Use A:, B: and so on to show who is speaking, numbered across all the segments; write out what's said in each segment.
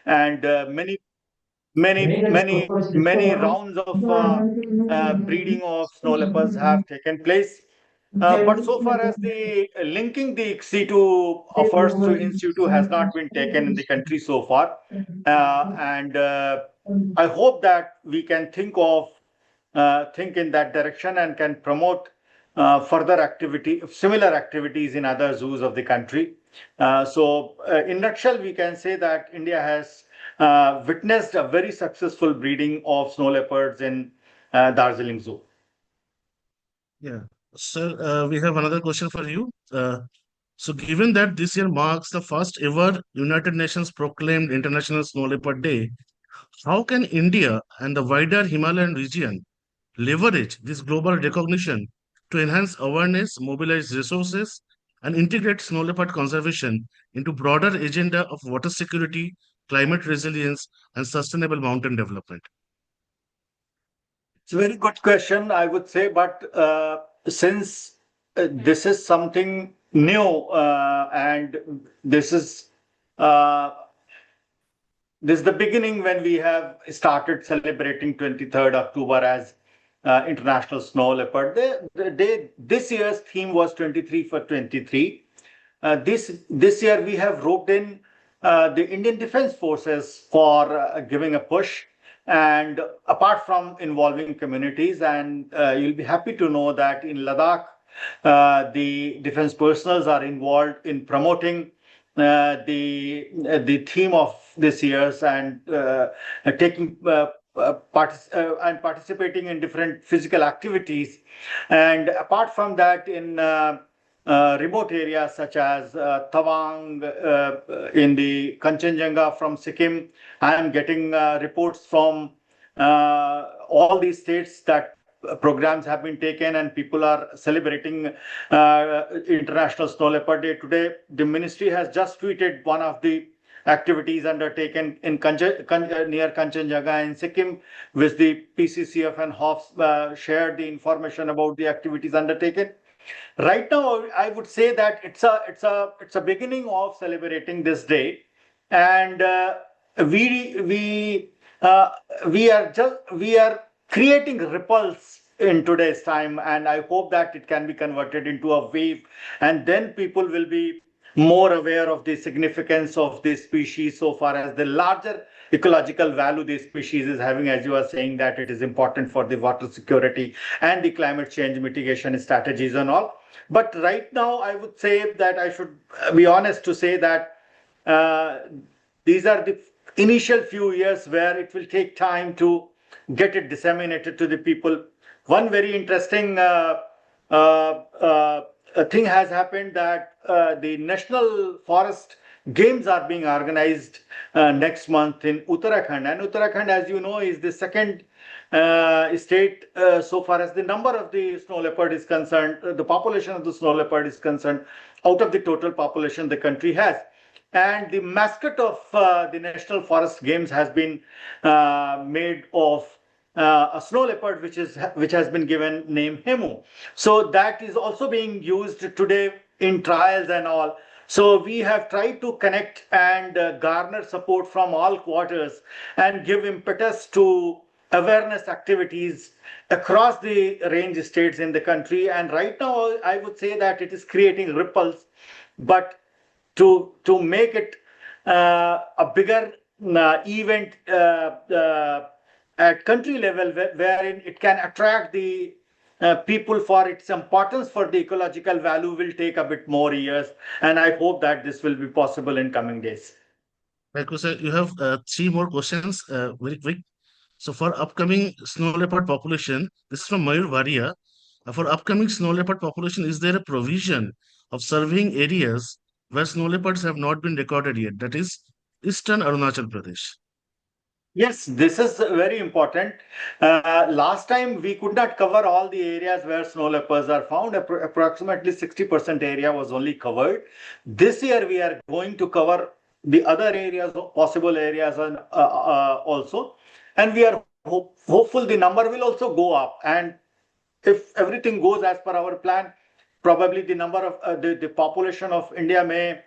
A: and many rounds of breeding of snow leopards have taken place. But so far as the linking the ex-situ efforts to in situ has not been taken in the country so far, and I hope that we can think in that direction and can promote further similar activities in other zoos of the country. In nutshell, we can say that India has witnessed a very successful breeding of snow leopards in Darjeeling Zoo.
B: Yeah. Sir, we have another question for you. So, given that this year marks the first ever United Nations proclaimed International Snow Leopard Day, how can India and the wider Himalayan region leverage this global recognition to enhance awareness, mobilize resources, and integrate snow leopard conservation into broader agenda of water security, climate resilience, and sustainable mountain development?
A: It's a very good question, I would say, but since this is something new and this is uh, this is the beginning when we have started celebrating 23rd October as International Snow Leopard Day. This year's theme was 23 for 23. This year we have roped in the Indian Defence Forces for giving a push, and apart from involving communities, and you'll be happy to know that in Ladakh, the defense personals are involved in promoting the theme of this year's and taking and participating in different physical activities. And apart from that, in remote areas such as Tawang in the Kanchenjunga from Sikkim, I am getting reports from all these states that programs have been taken and people are celebrating International Snow Leopard Day. Today, the ministry has just tweeted one of the activities undertaken in near Kanchenjunga in Sikkim, which the PCCF and HOFs shared the information about the activities undertaken. Right now, I would say that it's a beginning of celebrating this day, and we we uh, we are creating ripples in today's time, and I hope that it can be converted into a wave, and then people will be more aware of the significance of this species so far as the larger ecological value this species is having, as you are saying that it is important for the water security and the climate change mitigation strategies and all. But right now, I would say that I should be honest to say that uh, these are the initial few years where it will take time to get it disseminated to the people. One very interesting thing has happened that the National Forest Games are being organized next month in Uttarakhand. And Uttarakhand, as you know, is the second state so far as the number of the snow leopard is concerned, the population of the snow leopard is concerned, out of the total population the country has. And the mascot of the National Forest Games has been made of a snow leopard, which has been given name Hemu. So that is also being used today in trials and all. So we have tried to connect and garner support from all quarters and give impetus to awareness activities across the range states in the country. And right now, I would say that it is creating ripples, but to make it a bigger event at country level, wherein it can attract the people for its importance for the ecological value, will take a bit more years, and I hope that this will be possible in coming days.
B: Like you said, you have three more questions, very quick. So, for upcoming snow leopard population, this is from Mayur Varia. For upcoming snow leopard population, is there a provision of surveying areas where snow leopards have not been recorded yet? That is Eastern Arunachal Pradesh.
A: Yes, this is very important. Last time we could not cover all the areas where snow leopards are found. Approximately 60% area was only covered. This year we are going to cover the other areas, possible areas, and also. And we are hopeful the number will also go up. And if everything goes as per our plan, probably the number of the population of India may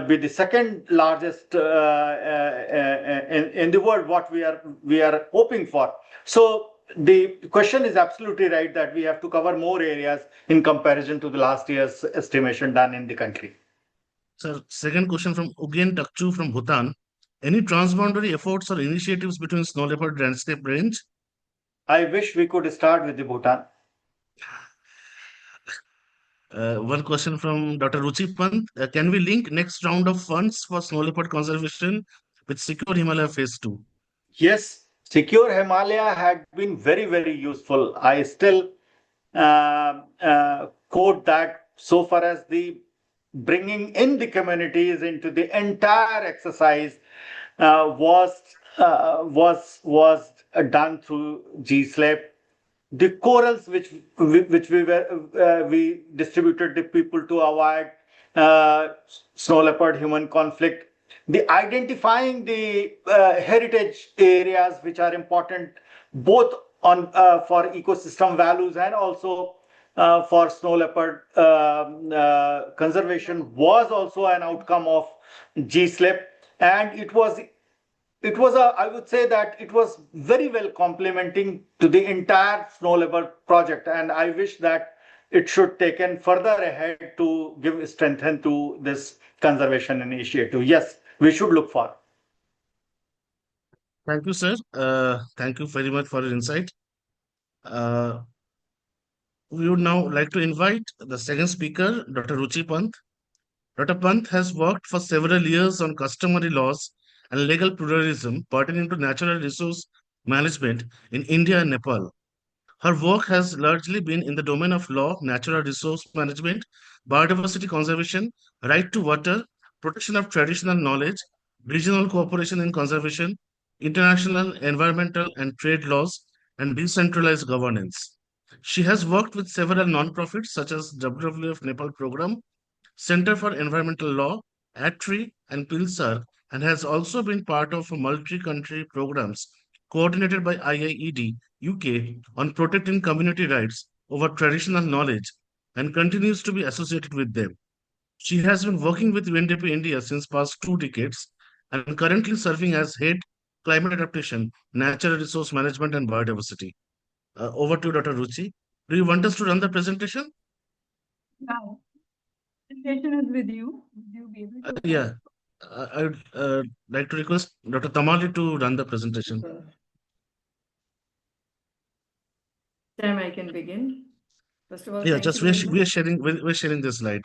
A: be the second largest in the world, what we are hoping for. So the question is absolutely right that we have to cover more areas in comparison to the last year's estimation done in the country.
B: Sir, second question from Ugyen Takchu from Bhutan. Any transboundary efforts or initiatives between snow leopard landscape range?
A: I wish we could start with the Bhutan.
B: One question from Dr. Ruchi Pant. Can we link next round of funds for snow leopard conservation with Secure Himalaya Phase 2?
A: Yes, Secure Himalaya had been very, very useful. I still quote that so far as the bringing in the communities into the entire exercise was done through GSLEP. The corals which we distributed the people to avoid snow leopard human conflict, the identifying the heritage areas which are important both on for ecosystem values and also for snow leopard conservation was also an outcome of GSLEP, and I would say that it was very well complementing to the entire snow leopard project, and I wish that it should taken further ahead to give strength to this conservation initiative. Yes, we should look for.
B: Thank you, sir. Thank you very much for your insight. We would now like to invite the second speaker, Dr. Ruchi Pant. Dr. Pant has worked for several years on customary laws and legal pluralism pertaining to natural resource management in India and Nepal. Her work has largely been in the domain of law, natural resource management, biodiversity conservation, right to water, protection of traditional knowledge, regional cooperation in conservation, international environmental and trade laws, and decentralized governance. She has worked with several nonprofits such as WWF Nepal Program, Center for Environmental Law, ATRI, and PILSAR, and has also been part of multi-country programs coordinated by IIED UK on protecting community rights over traditional knowledge and continues to be associated with them. She has been working with UNDP India since past 2 decades and currently serving as head climate adaptation, natural resource management, and biodiversity. Over to you, Dr. Ruchi. Do you want us to run the presentation?
C: Now, presentation is with you. Would you be able to?
B: Yeah. I would like to request Dr. Tamali to run the presentation.
C: Time I can begin. First of all,
B: Yeah,
C: thank
B: just
C: you very much.
B: we're sharing this slide.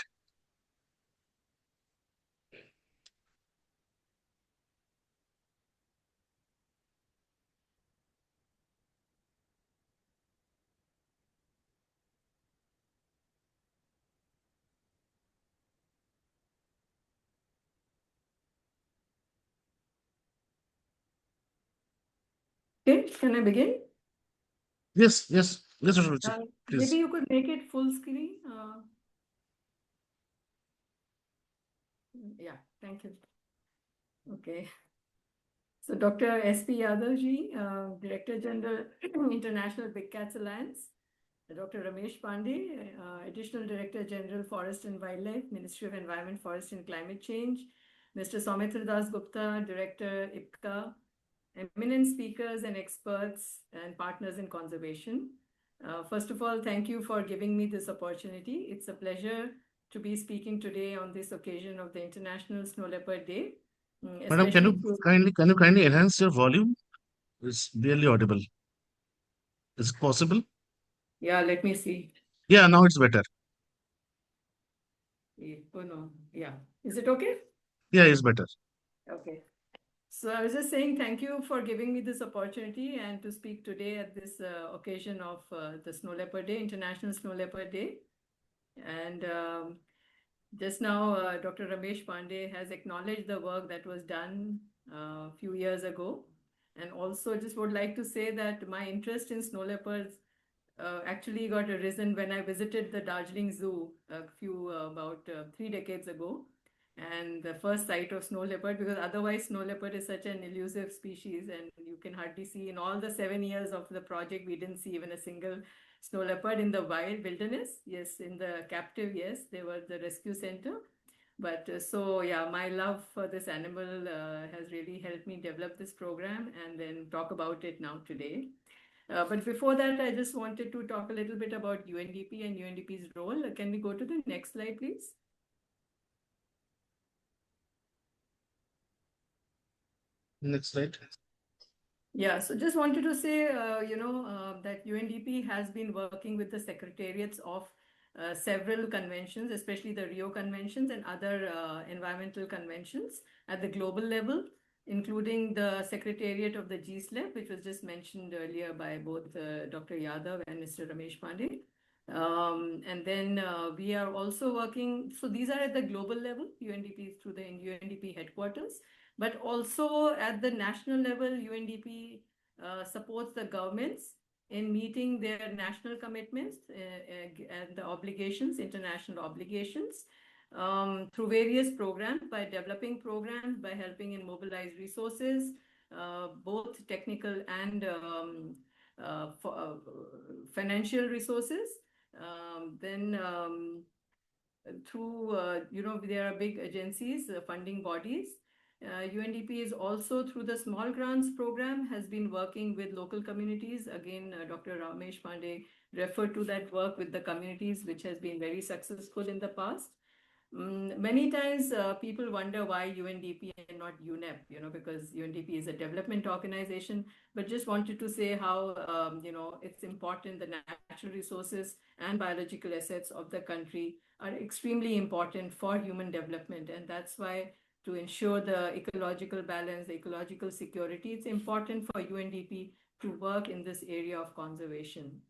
C: Okay, can I begin?
B: Yes, Dr. Ruchi, please.
C: Maybe you could make it full screen. Yeah, thank you. Okay. So Dr. S.P. Yadav ji, Director General, International Big Cats Alliance. Dr. Ramesh Pandey, Additional Director General, Forest and Wildlife, Ministry of Environment, Forest and Climate Change. Mr. Soumitra Das Gupta, Director, IBCA. Eminent speakers and experts and partners in conservation. First of all, thank you for giving me this opportunity. It's a pleasure to be speaking today on this occasion of the International Snow Leopard Day.
B: Madam, can you kindly enhance your volume? It's barely audible. Is it possible?
C: Yeah, let me see.
B: Yeah, now it's better.
C: Oh no, yeah. Is it okay?
B: Yeah, it's better.
C: Okay. So I was just saying thank you for giving me this opportunity and to speak today at this occasion of the Snow Leopard Day, International Snow Leopard Day. And just now, Dr. Ramesh Pandey has acknowledged the work that was done a few years ago. And also just would like to say that my interest in snow leopards actually got arisen when I visited the Darjeeling Zoo about 3 decades ago. and the first sight of snow leopard, because otherwise snow leopard is such an elusive species and you can hardly see. In all the 7 years of the project, we didn't see even a single snow leopard in the wilderness. Yes, in the captive, yes, they were the rescue center. But so yeah, my love for this animal has really helped me develop this program and then talk about it now today. But before that, I just wanted to talk a little bit about UNDP and UNDP's role. Can we go to the next slide, please?
B: Next slide.
C: Yeah, so just wanted to say, that UNDP has been working with the secretariats of several conventions, especially the Rio conventions and other environmental conventions at the global level, including the secretariat of the GSLEP, which was just mentioned earlier by both Dr. Yadav and Mr. Ramesh Pandey. And then we are also working, so these are at the global level, UNDP through the UNDP headquarters. But also at the national level, UNDP supports the governments in meeting their national commitments and the obligations, international obligations, through various programs, by developing programs, by helping in mobilize resources, both technical and financial resources. Through, there are big agencies, funding bodies. UNDP is also, through the small grants program, has been working with local communities. Again, Dr. Ramesh Pandey referred to that work with the communities, which has been very successful in the past. Many times people wonder why UNDP and not UNEP, because UNDP is a development organization, but just wanted to say how, it's important. The natural resources and biological assets of the country are extremely important for human development. And that's why, to ensure the ecological balance, the ecological security, it's important for UNDP to work in this area of conservation.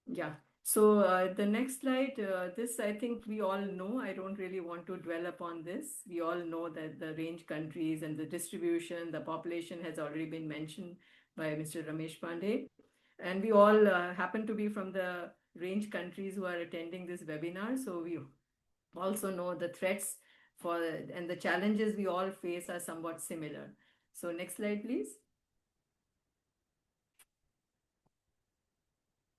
C: Yeah. So the next slide, this I think we all know. I don't really want to dwell upon this. We all know that the range countries and the distribution, the population has already been mentioned by Mr. Ramesh Pandey. And we all happen to be from the range countries who are attending this webinar. So we also know the threats and the challenges we all face are somewhat similar. So next slide, please.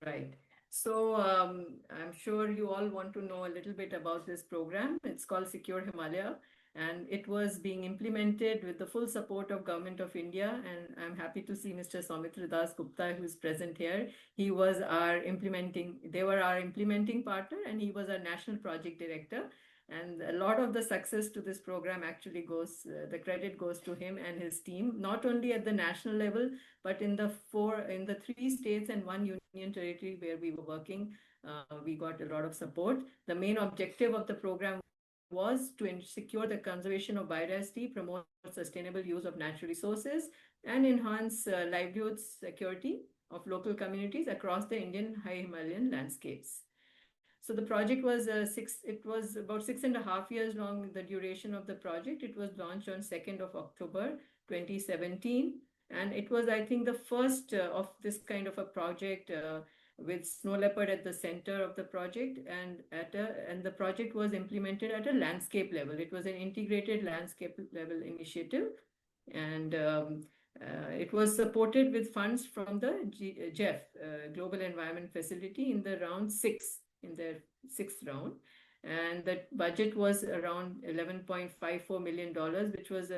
C: Right. So I'm sure you all want to know a little bit about this program. It's called Secure Himalaya, and it was being implemented with the full support of Government of India. And I'm happy to see Mr. Soumitra Das Gupta, who is present here. They were our implementing partner, and he was our national project director. And a lot of the success to this program actually the credit goes to him and his team, not only at the national level, but in the 3 states and 1 union territory where we were working. We got a lot of support. The main objective of the program was to secure the conservation of biodiversity, promote sustainable use of natural resources, and enhance livelihood security of local communities across the Indian high Himalayan landscapes. So the project was it was about 6.5 years long, the duration of the project. It was launched on 2nd of October, 2017. And it was, I think, the first of this kind of a project with snow leopard at the center of the project. And the project was implemented at a landscape level. It was an integrated landscape level initiative. And it was supported with funds from the GEF, Global Environment Facility, in the round 6. In the 6th round, and the budget was around $11.54 million, which was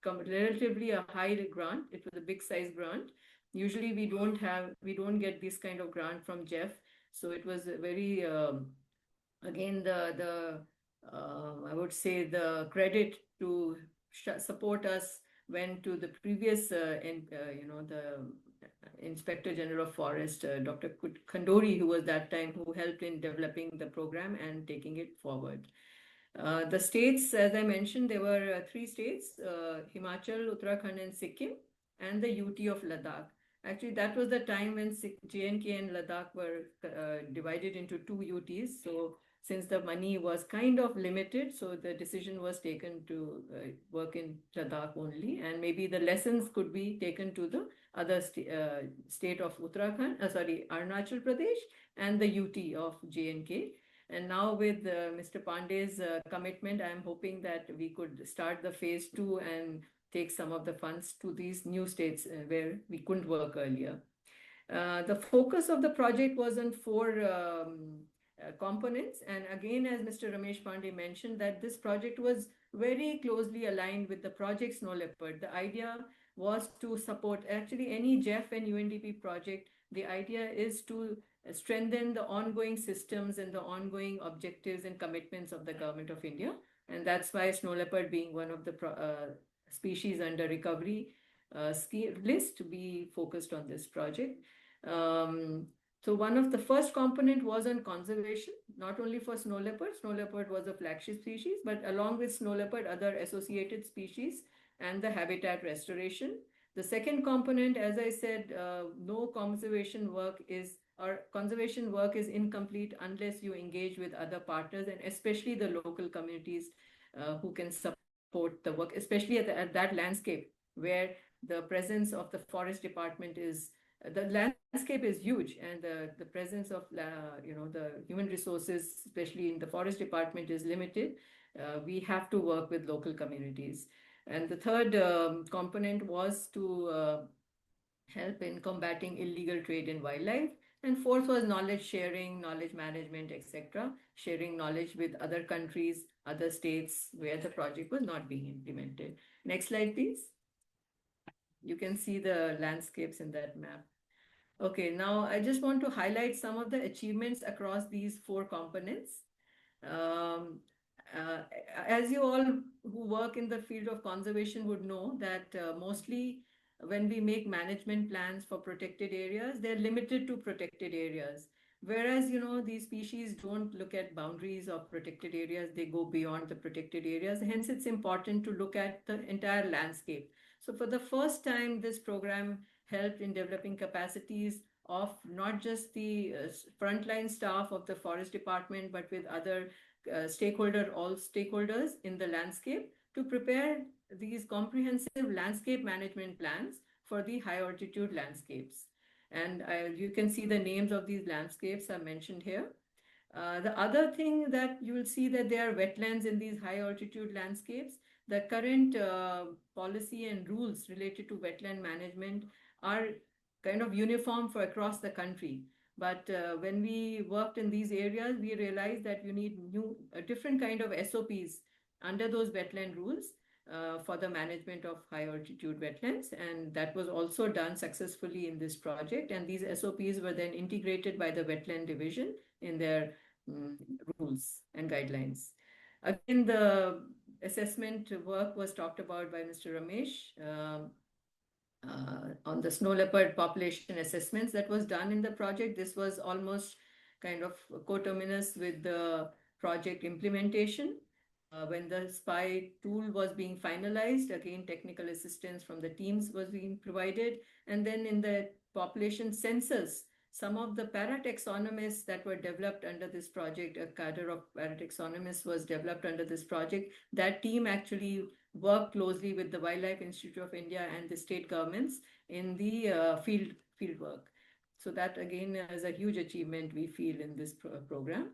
C: relatively a high grant. It was a big size grant. Usually we don't get this kind of grant from GEF, so it was a very again I would say the credit to support us went to the previous the Inspector General of Forest, Dr. Khandori, who was that time, who helped in developing the program and taking it forward. The states, as I mentioned, there were 3 states, Himachal, Uttarakhand, and Sikkim, and the UT of Ladakh. Actually, that was the time when J&K and Ladakh were divided into 2 UTs. So since the money was kind of limited, so the decision was taken to work in Ladakh only, and maybe the lessons could be taken to the other state of Arunachal Pradesh and the UT of J&K. And now with Mr. Pandey's commitment, I'm hoping that we could start the phase 2 and take some of the funds to these new states where we couldn't work earlier. The focus of the project was on 4 components. And again, as Mr. Ramesh Pandey mentioned, that this project was very closely aligned with the project Snow Leopard. The idea was to support actually any JEF and UNDP project. The idea is to strengthen the ongoing systems and the ongoing objectives and commitments of the Government of India. And that's why Snow Leopard being one of the species under recovery list, we focused on this project. So one of the first component was on conservation, not only for snow leopard. Snow leopard was a flagship species, but along with snow leopard, other associated species and the habitat restoration. The second component, as I said, no conservation work is incomplete unless you engage with other partners and especially the local communities who can support the work, especially at that landscape where the presence of the forest department is. The landscape is huge, and the presence of the human resources, especially in the forest department, is limited. We have to work with local communities. And the third component was to help in combating illegal trade in wildlife. And fourth was knowledge sharing, knowledge management, etc. Sharing knowledge with other countries, other states where the project was not being implemented. Next slide, please. You can see the landscapes in that map. Okay, now I just want to highlight some of the achievements across these 4 components. As you all who work in the field of conservation would know that mostly when we make management plans for protected areas, they're limited to protected areas. Whereas, these species don't look at boundaries of protected areas, they go beyond the protected areas. Hence, it's important to look at the entire landscape. So for the first time, this program helped in developing capacities of not just the frontline staff of the forest department, but with other all stakeholders in the landscape to prepare these comprehensive landscape management plans for the high altitude landscapes. And you can see the names of these landscapes are mentioned here. The other thing that you will see that there are wetlands in these high altitude landscapes. The current policy and rules related to wetland management are kind of uniform for across the country. But when we worked in these areas, we realized that you need different kind of SOPs under those wetland rules for the management of high altitude wetlands. And that was also done successfully in this project. And these SOPs were then integrated by the wetland division in their rules and guidelines. Again, the assessment work was talked about by Mr. Ramesh on the snow leopard population assessments that was done in the project. This was almost kind of coterminous with the project implementation. When the SPY tool was being finalized, again, technical assistance from the teams was being provided. And then in the population census, some of the parataxonomists that were developed under this project, a cadre of parataxonomists was developed under this project. That team actually worked closely with the Wildlife Institute of India and the state governments in the field work. So that again is a huge achievement we feel in this program.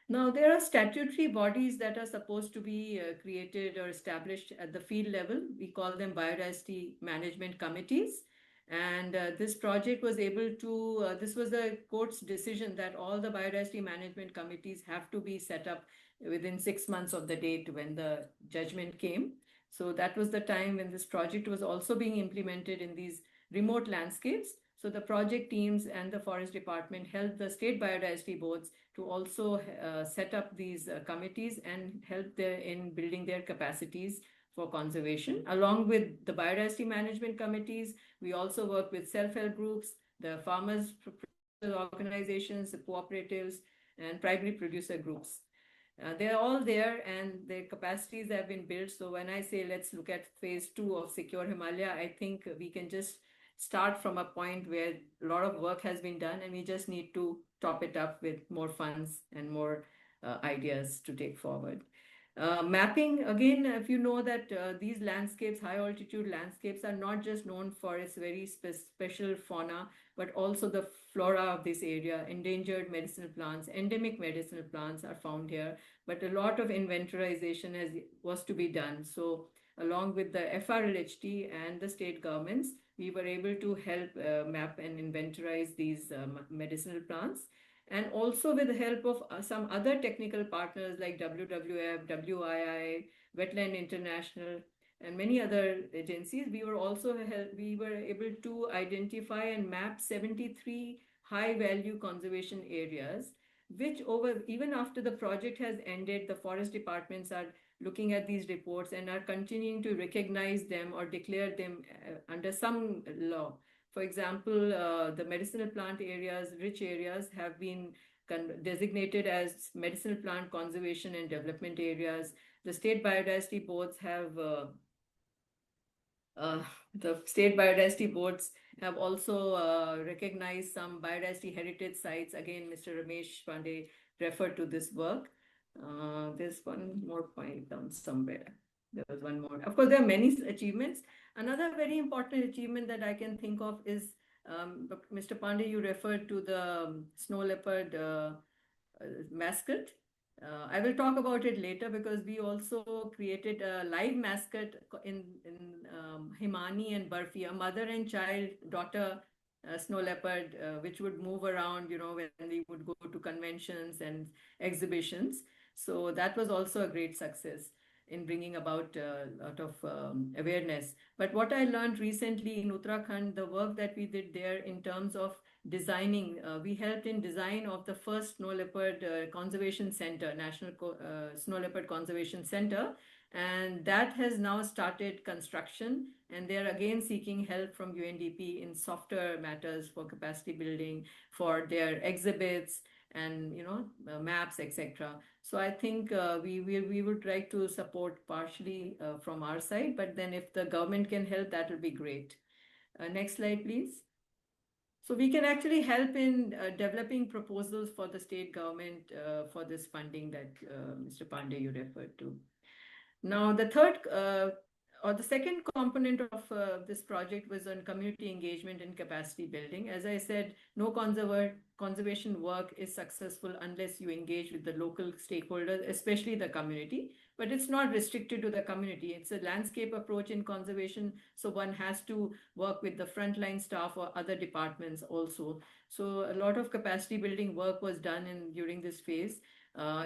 C: Now, there are statutory bodies that are supposed to be created or established at the field level. We call them biodiversity management committees. And this project was able to, this was the court's decision that all the biodiversity management committees have to be set up within 6 months of the date when the judgment came. So that was the time when this project was also being implemented in these remote landscapes. So the project teams and the forest department helped the state biodiversity boards to also set up these committees and help in building their capacities for conservation. Along with the biodiversity management committees, we also work with self-help groups, the farmers organizations, the cooperatives, and primary producer groups. They're all there and their capacities have been built. So when I say let's look at phase 2 of Secure Himalaya, I think we can just start from a point where a lot of work has been done and we just need to top it up with more funds and more ideas to take forward. Mapping, again, if you know that these landscapes, high altitude landscapes, are not just known for its very special fauna, but also the flora of this area. Endangered medicinal plants, endemic medicinal plants are found here, but a lot of inventorization was to be done. So along with the FRLHT and the state governments, we were able to help map and inventorize these medicinal plants. And also with the help of some other technical partners like WWF, WII, Wetland International, and many other agencies, we were able to identify and map 73 high value conservation areas, which even after the project has ended, the forest departments are looking at these reports and are continuing to recognize them or declare them under some law. For example, the medicinal plant areas, rich areas, have been designated as medicinal plant conservation and development areas. The state biodiversity boards have also recognized some biodiversity heritage sites. Again, Mr. Ramesh Pandey referred to this work. There's one more point down somewhere. There was one more. Of course, there are many achievements. Another very important achievement that I can think of is, Mr. Pandey, you referred to the snow leopard mascot. I will talk about it later because we also created a live mascot in Himani and Barfi, a mother and child daughter snow leopard, which would move around, when we would go to conventions and exhibitions. So that was also a great success in bringing about a lot of awareness. But what I learned recently in Uttarakhand, the work that we did there in terms of designing, we helped in design of the first snow leopard conservation center, National Snow Leopard Conservation Center. And that has now started construction, and they're again seeking help from UNDP in softer matters for capacity building, for their exhibits and maps, etc. So I think we would like to support partially from our side, but then if the government can help, that will be great. Next slide, please. So we can actually help in developing proposals for the state government for this funding that Mr. Pandey you referred to. Now, the second component of this project was on community engagement and capacity building. As I said, no conservation work is successful unless you engage with the local stakeholders, especially the community. But it's not restricted to the community. It's a landscape approach in conservation, so one has to work with the frontline staff or other departments also. So a lot of capacity building work was done during this phase.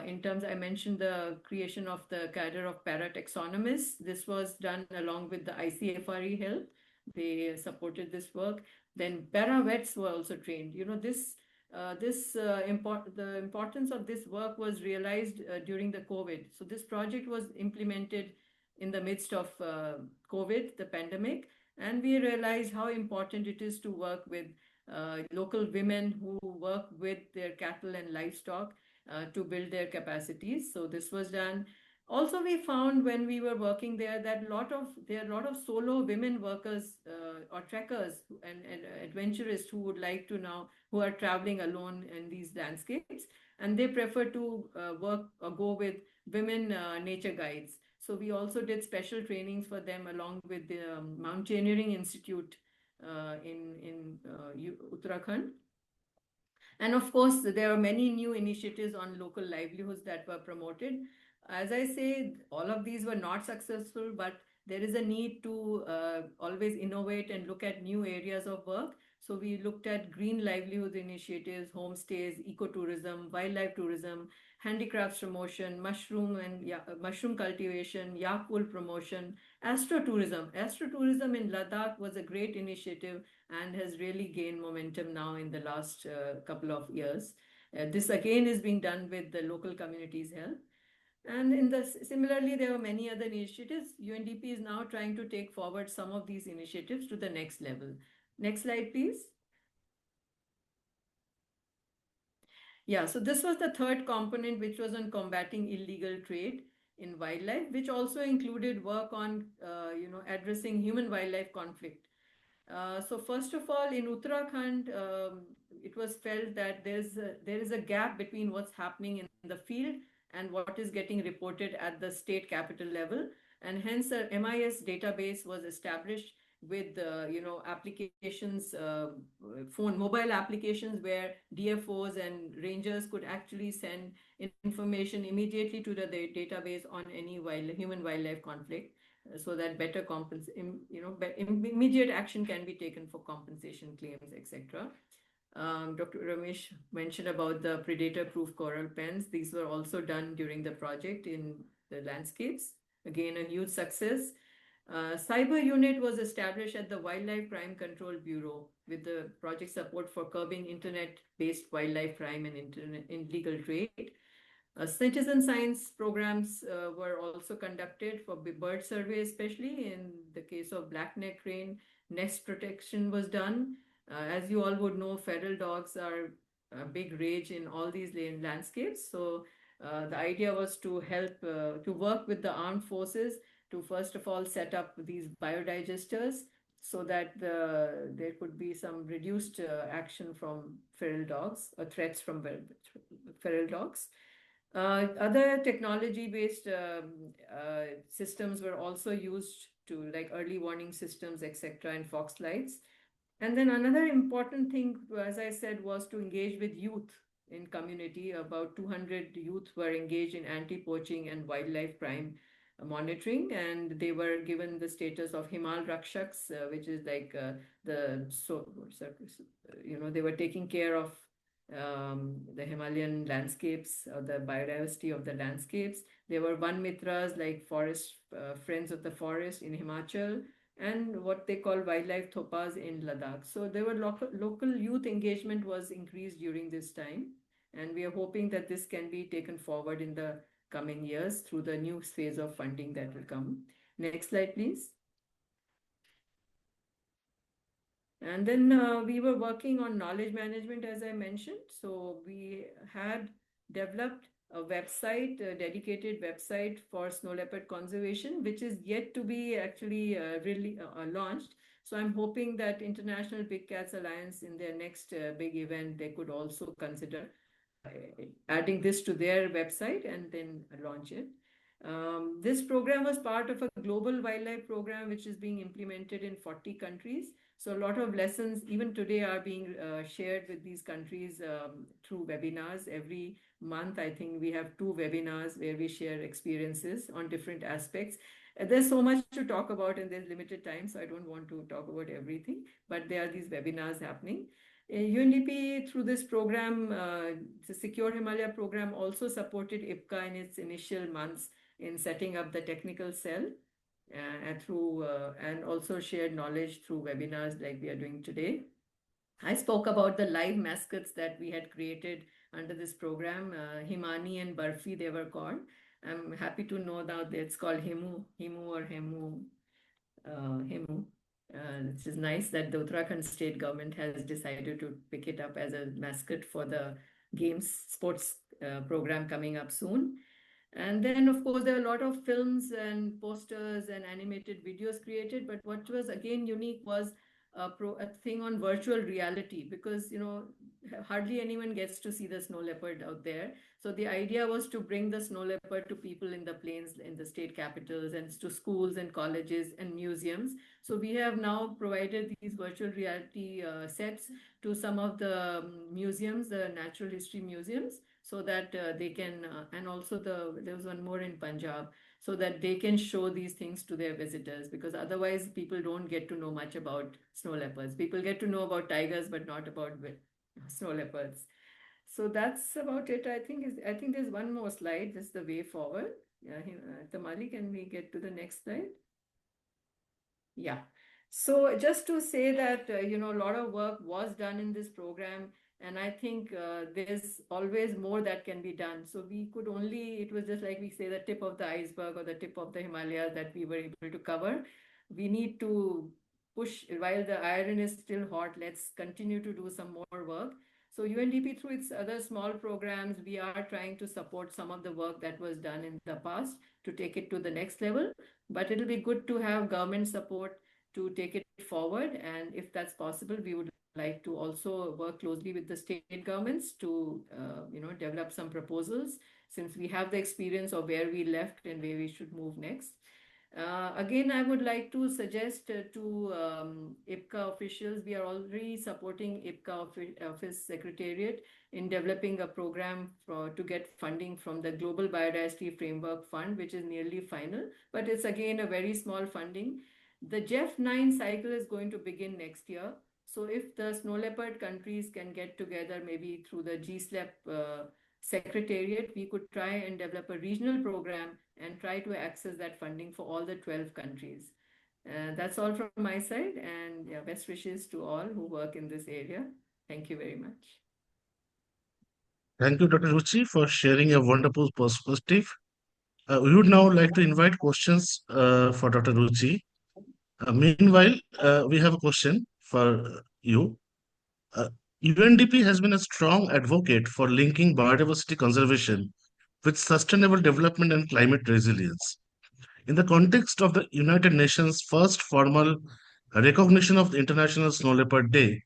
C: In terms, I mentioned the creation of the cadre of para-taxonomists. This was done along with the ICFRE help. They supported this work. Then para-vets were also trained. The importance of this work was realized during the COVID. So this project was implemented in the midst of COVID, the pandemic, and we realized how important it is to work with local women who work with their cattle and livestock to build their capacities. So this was done. Also, we found when we were working there that there are a lot of solo women workers or trekkers and adventurers who would like to now, who are traveling alone in these landscapes, and they prefer to work or go with women nature guides. So we also did special trainings for them along with the Mountaineering Institute in Uttarakhand. And of course, there are many new initiatives on local livelihoods that were promoted. As I say, all of these were not successful, but there is a need to always innovate and look at new areas of work. So we looked at green livelihood initiatives, homestays, ecotourism, wildlife tourism, handicrafts promotion, mushroom cultivation, yak wool promotion, astrotourism. Astrotourism in Ladakh was a great initiative and has really gained momentum now in the last couple of years. This again is being done with the local community's help. And similarly, there are many other initiatives. UNDP is now trying to take forward some of these initiatives to the next level. Next slide, please. Yeah, so this was the third component, which was on combating illegal trade in wildlife, which also included work on, addressing human-wildlife conflict. So first of all, in Uttarakhand, it was felt that there is a gap between what's happening in the field and what is getting reported at the state capital level. And hence a MIS database was established with applications, mobile applications where DFOs and rangers could actually send information immediately to the database on any human wildlife conflict, so that better immediate action can be taken for compensation claims, etc. Dr. Ramesh mentioned about the predator-proof coral pens. These were also done during the project in the landscapes. Again, a huge success. Cyber unit was established at the Wildlife Crime Control Bureau with the project support for curbing internet-based wildlife crime and illegal trade. Citizen science programs were also conducted for bird survey, especially in the case of black-neck crane. Nest protection was done. As you all would know, feral dogs are a big rage in all these landscapes. So the idea was to help, to work with the armed forces to first of all set up these biodigesters so that there could be some reduced action from feral dogs or threats from feral dogs. Other technology-based systems were also used to, like early warning systems, etc., and fox lights. And then another important thing, as I said, was to engage with youth in community. About 200 youth were engaged in anti-poaching and wildlife crime monitoring, and they were given the status of Himal Rakshaks, which is like they were taking care of the Himalayan landscapes or the biodiversity of the landscapes. There were Van Mitras, like forest friends of the forest in Himachal, and what they call wildlife thopas in Ladakh. So there were local youth engagement was increased during this time, and we are hoping that this can be taken forward in the coming years through the new phase of funding that will come. Next slide, please. And then we were working on knowledge management, as I mentioned. So we had developed a website, a dedicated website for snow leopard conservation, which is yet to be actually really launched. So I'm hoping that International Big Cats Alliance in their next big event, they could also consider adding this to their website and then launch it. This program was part of a global wildlife program, which is being implemented in 40 countries. So a lot of lessons even today are being shared with these countries through webinars. Every month, I think we have 2 webinars where we share experiences on different aspects. There's so much to talk about and there's limited time, so I don't want to talk about everything, but there are these webinars happening. UNDP, through this program, the Secure Himalaya program, also supported IBCA in its initial months in setting up the technical cell and also shared knowledge through webinars like we are doing today. I spoke about the live mascots that we had created under this program, Himani and Barfi, they were called. I'm happy to know now that it's called Himu or Hemu. This is nice that the Uttarakhand state government has decided to pick it up as a mascot for the games sports program coming up soon. And then, of course, there are a lot of films and posters and animated videos created. But what was again unique was a thing on virtual reality, because, hardly anyone gets to see the snow leopard out there. So the idea was to bring the snow leopard to people in the plains, in the state capitals, and to schools and colleges and museums. So we have now provided these virtual reality sets to some of the museums, the natural history museums, so that they can, and also there was one more in Punjab, so that they can show these things to their visitors, because otherwise people don't get to know much about snow leopards. People get to know about tigers, but not about snow leopards. So that's about it. I think there's one more slide. This is the way forward. Yeah, Tamali, can we get to the next slide? Yeah. So just to say that, a lot of work was done in this program. And I think there's always more that can be done. So it was just like we say, the tip of the iceberg or the tip of the Himalaya that we were able to cover. We need to push while the iron is still hot. Let's continue to do some more work. So UNDP, through its other small programs, we are trying to support some of the work that was done in the past to take it to the next level. But it'll be good to have government support to take it forward. And if that's possible, we would like to also work closely with the state governments to, develop some proposals since we have the experience of where we left and where we should move next. Again, I would like to suggest to IBCA officials, we are already supporting IBCA Office Secretariat in developing a program to get funding from the Global Biodiversity Framework Fund, which is nearly final, but it's again a very small funding. The GEF9 cycle is going to begin next year. So if the snow leopard countries can get together, maybe through the GSLEP Secretariat, we could try and develop a regional program and try to access that funding for all the 12 countries. That's all from my side, and yeah, best wishes to all who work in this area. Thank you very much.
B: Thank you, Dr. Ruchi, for sharing a wonderful perspective. We would now like to invite questions for Dr. Ruchi. Meanwhile, we have a question for you. Uh, UNDP has been a strong advocate for linking biodiversity conservation with sustainable development and climate resilience. In the context of the United Nations' first formal recognition of the International Snow Leopard Day,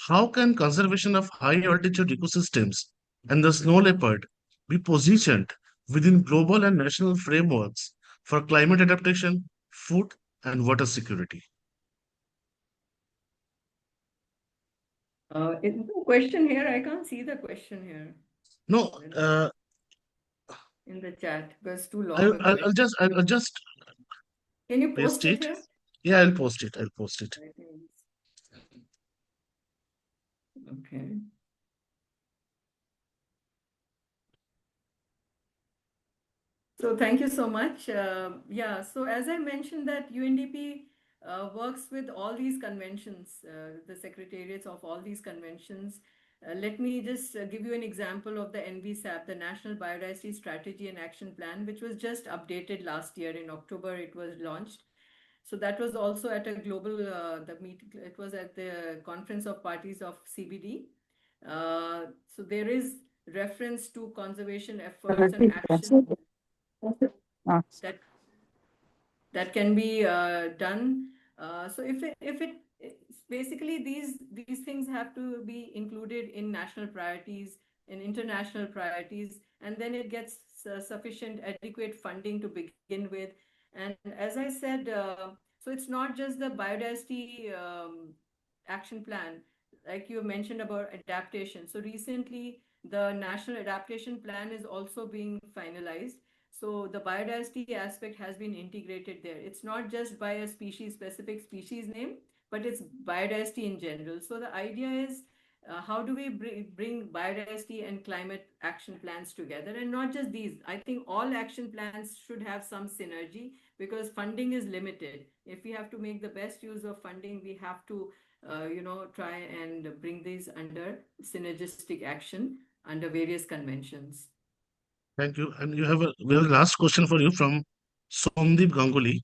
B: how can conservation of high altitude ecosystems and the snow leopard be positioned within global and national frameworks for climate adaptation, food, and water security?
C: Is the question here? I can't see the question here.
B: No,
C: in the chat because too long.
B: I'll just
C: Can you
B: paste
C: post it
B: it.
C: here?
B: Yeah, I'll post it. I'll post it.
C: Okay. So thank you so much. Yeah, so as I mentioned that UNDP works with all these conventions, the secretariats of all these conventions. Let me just give you an example of the NBSAP, the National Biodiversity Strategy and Action Plan, which was just updated last year in October. It was launched. So that was also at a global, it was at the Conference of Parties of CBD. So there is reference to conservation efforts and action that can be done. So if it basically these things have to be included in national priorities, in international priorities, and then it gets sufficient adequate funding to begin with. And as I said, so it's not just the biodiversity action plan, like you mentioned about adaptation. So recently, the National Adaptation Plan is also being finalized. So the biodiversity aspect has been integrated there. It's not just by a specific species name, but it's biodiversity in general. So the idea is how do we bring biodiversity and climate action plans together, and not just these. I think all action plans should have some synergy because funding is limited. If we have to make the best use of funding, we have to try and bring these under synergistic action under various conventions.
B: Thank you. And we have a last question for you from Somdeep Ganguly.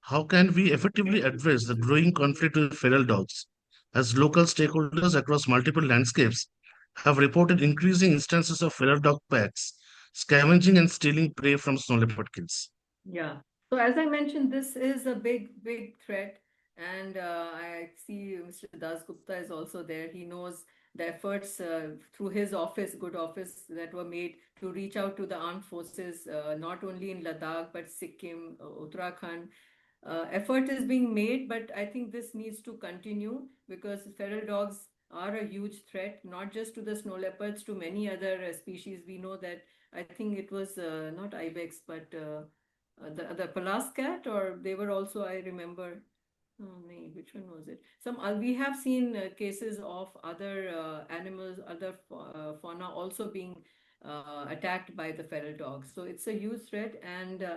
B: How can we effectively address the growing conflict with feral dogs, as local stakeholders across multiple landscapes have reported increasing instances of feral dog packs scavenging and stealing prey from snow leopard kills?
C: Yeah. So as I mentioned, this is a big threat. And I see Mr. Das Gupta is also there. He knows the efforts through his office, good office, that were made to reach out to the armed forces, not only in Ladakh, but Sikkim, Uttarakhand. Effort is being made, but I think this needs to continue because feral dogs are a huge threat, not just to the snow leopards, to many other species. We know that, I think it was not ibex, but the Palas cat, or they were also, I remember, which one was it? We have seen cases of other animals, other fauna also being attacked by the feral dogs. So it's a huge threat, and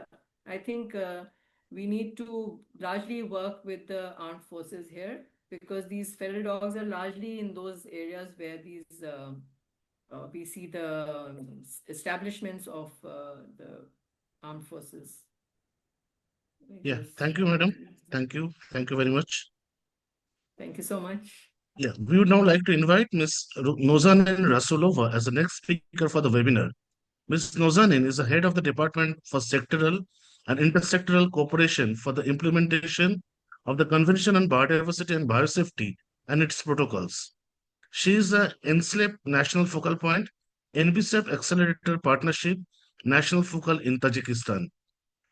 C: I think we need to largely work with the armed forces here because these feral dogs are largely in those areas where these we see the establishments of the armed forces.
B: Yeah, thank you, madam. Thank you. Thank you very much.
C: Thank you so much.
B: Yeah, we would now like to invite Ms. Nozanin Rasulova as the next speaker for the webinar. Ms. Nozanin is the head of the Department for Sectoral and Intersectoral Cooperation for the implementation of the Convention on Biodiversity and Biosafety and its protocols. She is the NSLEP national focal point NBCF Accelerator Partnership, National Focal in Tajikistan.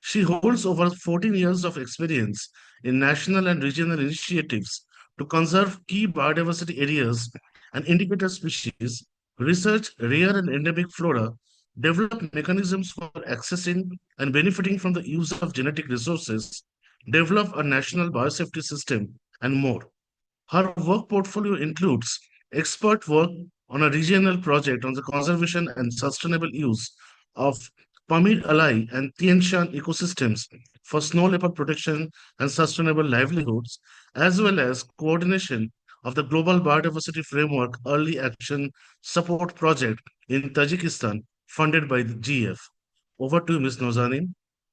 B: She holds over 14 years of experience in national and regional initiatives to conserve key biodiversity areas and indicator species, research rare and endemic flora, develop mechanisms for accessing and benefiting from the use of genetic resources, develop a national biosafety system, and more. Her work portfolio includes expert work on a regional project on the conservation and sustainable use of Pamir Alai and Tien Shan ecosystems for snow leopard protection and sustainable livelihoods, as well as coordination of the Global Biodiversity Framework Early Action Support Project in Tajikistan, funded by the GF. Over to you, Ms. Nozani.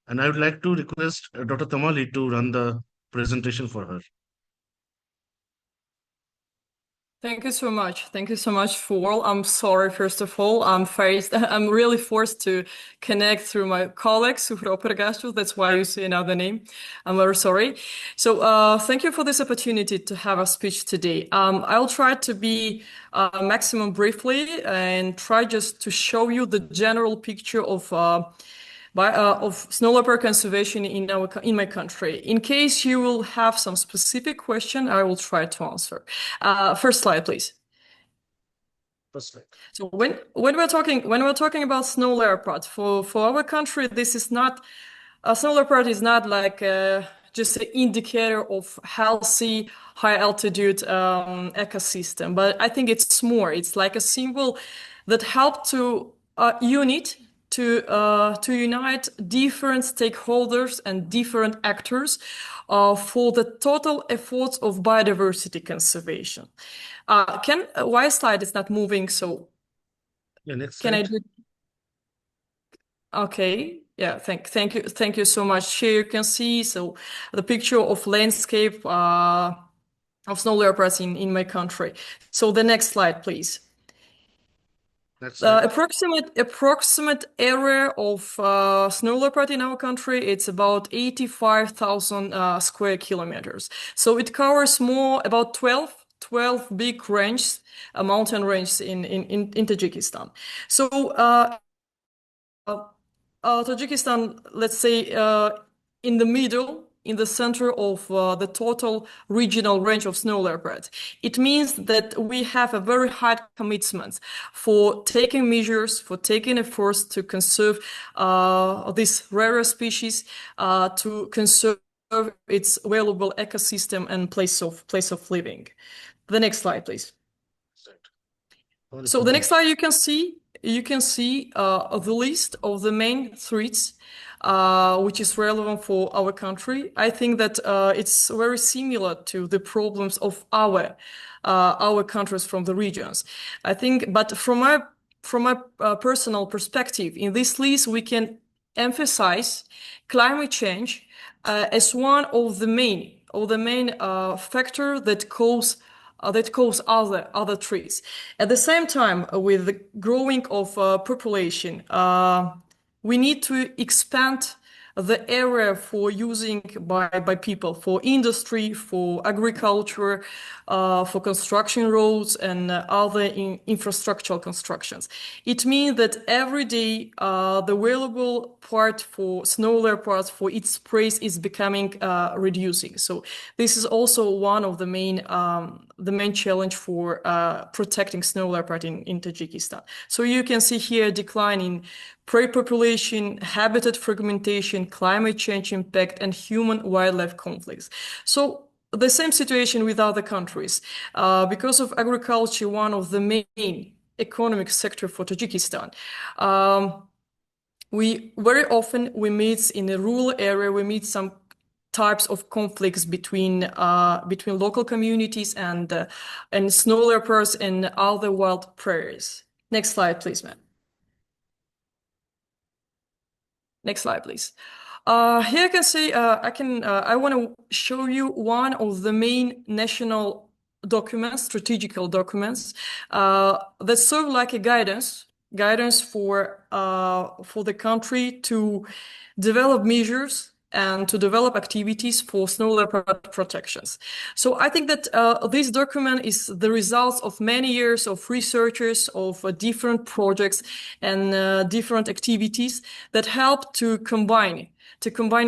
B: And I would like to request Dr. Tamali to run the presentation for her.
D: Thank you so much. Thank you so much for. I'm sorry, first of all, I'm really forced to connect through my colleagues, that's why you see another name. I'm very sorry. So thank you for this opportunity to have a speech today. I'll try to be maximum briefly and try just to show you the general picture of snow leopard conservation in my country. In case you will have some specific question, I will try to answer. First slide, please.
B: First slide.
D: So when we're talking about snow leopard for our country, this is not a snow leopard is not like just an indicator of healthy high altitude ecosystem, but I think it's more. It's like a symbol that help to unite different stakeholders and different actors for the total efforts of biodiversity conservation. Why slide is not moving? So
B: Yeah, next
D: can I
B: slide.
D: do? Okay. Yeah. Thank you so much. Here you can see so the picture of landscape of snow leopards in my country. So the next slide, please. Approximate area of snow leopard in our country, it's about 85,000 square kilometers. So it covers about 12 big ranges, mountain ranges in Tajikistan. So Tajikistan, let's say in the middle, in the center of the total regional range of snow leopard. It means that we have a very high commitment for taking measures, for taking efforts to conserve this rare species, to conserve its valuable ecosystem and place of living. The next slide, please. So the next slide you can see the list of the main threats which is relevant for our country. I think that it's very similar to the problems of our countries from the regions. I think, but from my personal perspective, in this list we can emphasize climate change as one of the main factor that cause other threats. At the same time, with the growing of population, we need to expand the area for using by people, for industry, for agriculture, for construction roads and other infrastructural constructions. It means that every day the available part for snow leopards for its prey is becoming reducing. So this is also one of the main challenge for protecting snow leopard in Tajikistan. So you can see here a decline in prey population, habitat fragmentation, climate change impact, and human-wildlife conflicts. So the same situation with other countries. Because of agriculture, one of the main economic sector for Tajikistan, we very often meet in a rural area, we meet some types of conflicts between local communities and snow leopards and other wild prairies. Next slide, please, ma'am. Next slide, please. Here you can see, I want to show you one of the main national documents, strategical documents, that serve like a guidance for the country to develop measures and to develop activities for snow leopard protections. So I think that this document is the results of many years of researchers, of different projects and different activities that help to combine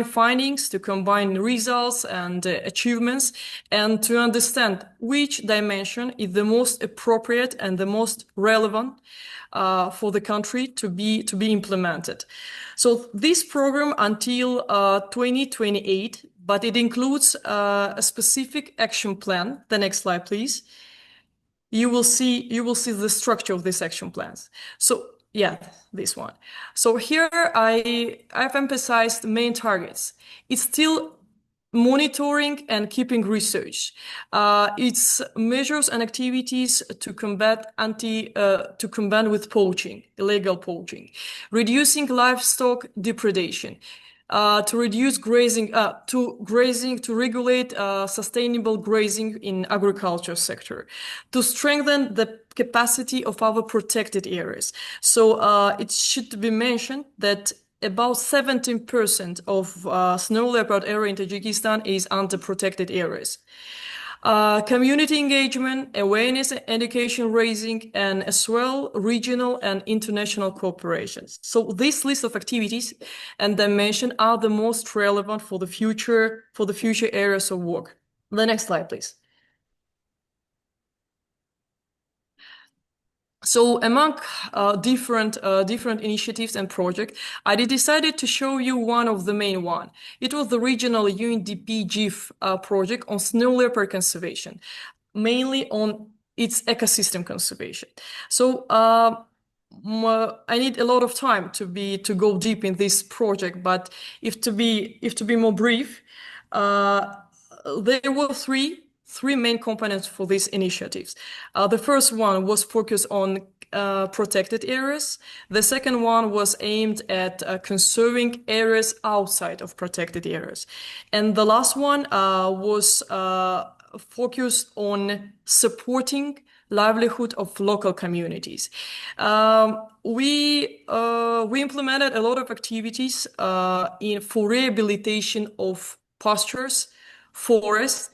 D: findings, to combine results and achievements, and to understand which dimension is the most appropriate and the most relevant for the country to be implemented. So this program until 2028, but it includes a specific action plan. The next slide, please. You will see the structure of these action plans. So yeah, this one. So here I've emphasized the main targets. It's still monitoring and keeping research. It's measures and activities to combat with poaching, illegal poaching, reducing livestock depredation, to reduce grazing, to regulate sustainable grazing in agriculture sector, to strengthen the capacity of our protected areas. So it should be mentioned that about 17% of snow leopard area in Tajikistan is under protected areas. Community engagement, awareness, education raising, and as well regional and international cooperations. So this list of activities and dimension are the most relevant for the future areas of work. The next slide, please. So among different initiatives and projects, I decided to show you one of the main one. It was the regional UNDP GIF project on snow leopard conservation, mainly on its ecosystem conservation. So I need a lot of time to go deep in this project, but if to be more brief, there were three main components for these initiatives. The first one was focused on protected areas. The second one was aimed at conserving areas outside of protected areas. And the last one was focused on supporting livelihood of local communities. We implemented a lot of activities for rehabilitation of pastures, forests,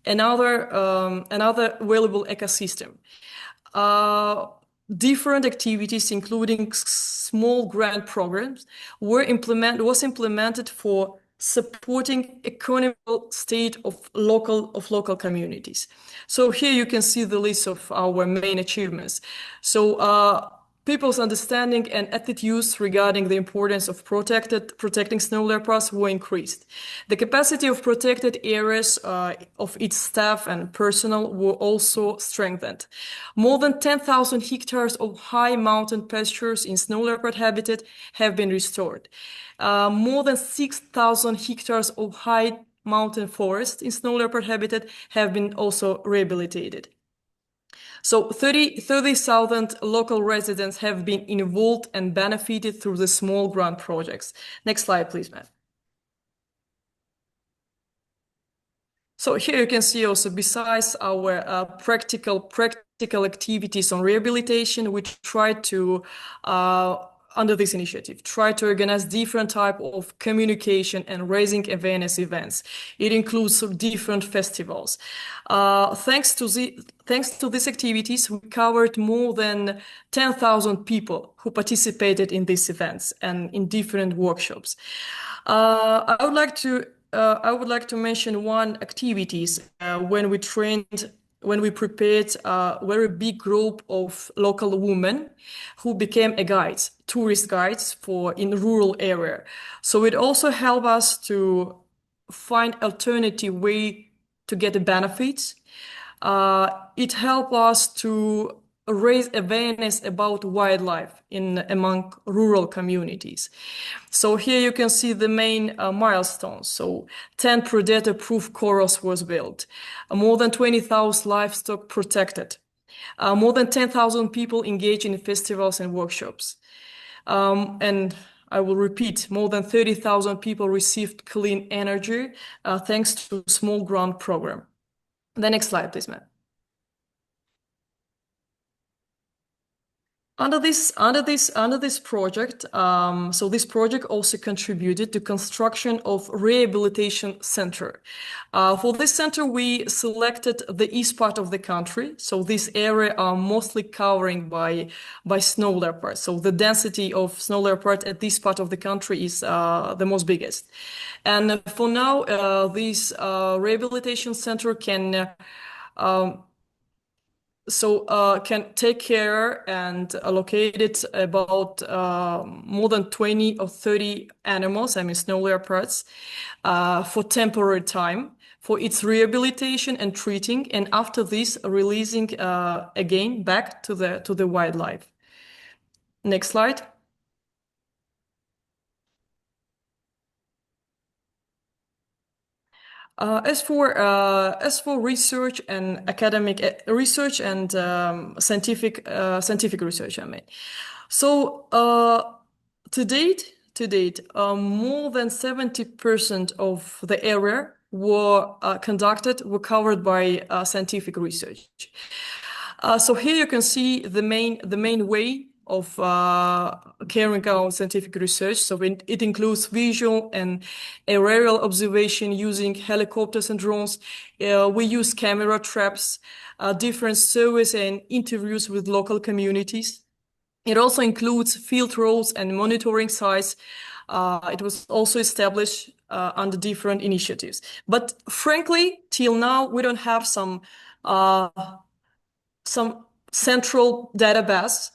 D: another valuable ecosystem. Different activities, including small grant programs, was implemented for supporting economical state of local communities. So here you can see the list of our main achievements. So people's understanding and attitudes regarding the importance of protecting snow leopards were increased. The capacity of protected areas of its staff and personnel were also strengthened. More than 10,000 hectares of high mountain pastures in snow leopard habitat have been restored. More than 6,000 hectares of high mountain forest in snow leopard habitat have been also rehabilitated. So 30,000 local residents have been involved and benefited through the small grant projects. Next slide, please, Matt. So here you can see also, besides our practical activities on rehabilitation, we try to under this initiative, try to organize different type of communication and raising awareness events. It includes different festivals. Thanks to these activities, we covered more than 10,000 people who participated in these events and in different workshops. I would like to mention one activities when we prepared a very big group of local women who became tourist guides in rural area. So it also helped us to find alternative way to get the benefits. It helped us to raise awareness about wildlife among rural communities. So here you can see the main milestones. So 10 predator-proof corrals was built, more than 20,000 livestock protected, more than 10,000 people engaged in festivals and workshops. And I will repeat, more than 30,000 people received clean energy thanks to small grant program. The next slide, please, Matt. Under this project, so this project also contributed to construction of rehabilitation center. For this center, we selected the east part of the country. So this area are mostly covering by snow leopards. So the density of snow leopard at this part of the country is the most biggest. And for now, this rehabilitation center can can take care and allocate it about more than 20 or 30 animals, I mean snow leopards, for temporary time for its rehabilitation and treating, and after this releasing again back to the wildlife. Next slide. As for research and academic research and scientific research, I mean, so to date, more than 70% of the area were covered by scientific research. So here you can see the main way of carrying out scientific research. So it includes visual and aerial observation using helicopters and drones. We use camera traps, different surveys and interviews with local communities. It also includes field roles and monitoring sites. It was also established under different initiatives. But frankly, till now, we don't have some central database.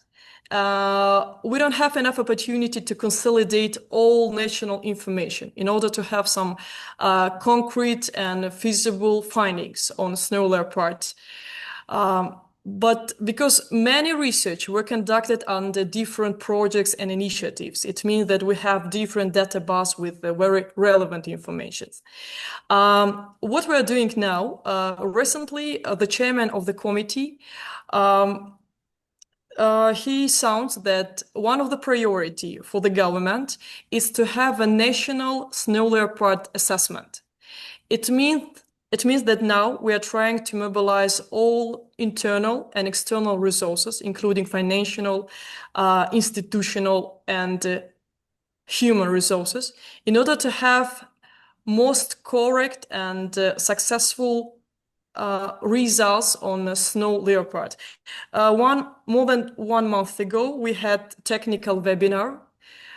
D: We don't have enough opportunity to consolidate all national information in order to have some concrete and feasible findings on snow leopards. But because many research were conducted under different projects and initiatives, it means that we have different database with very relevant information. What we're doing now, recently, the chairman of the committee, he sounds that one of the priority for the government is to have a national snow leopard assessment. It means that now we are trying to mobilize all internal and external resources, including financial, institutional, and human resources, in order to have most correct and successful results on the snow leopard. More than 1 month ago, we had technical webinar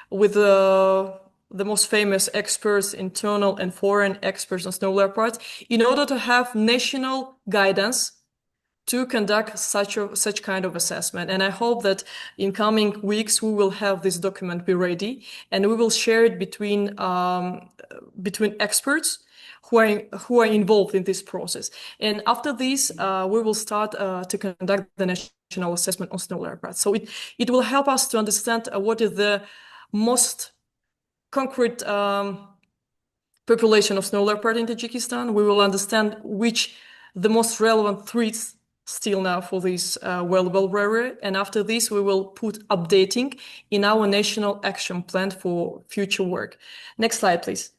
D: with the most famous experts, internal and foreign experts on snow leopards, in order to have national guidance to conduct such kind of assessment. And I hope that in coming weeks we will have this document be ready, and we will share it between experts who are involved in this process. And after this, we will start to conduct the national assessment on snow leopards. So it will help us to understand what is the most concrete population of snow leopard in Tajikistan. We will understand which the most relevant threats still now for this valuable area. And after this, we will put updating in our national action plan for future work. Next slide, please.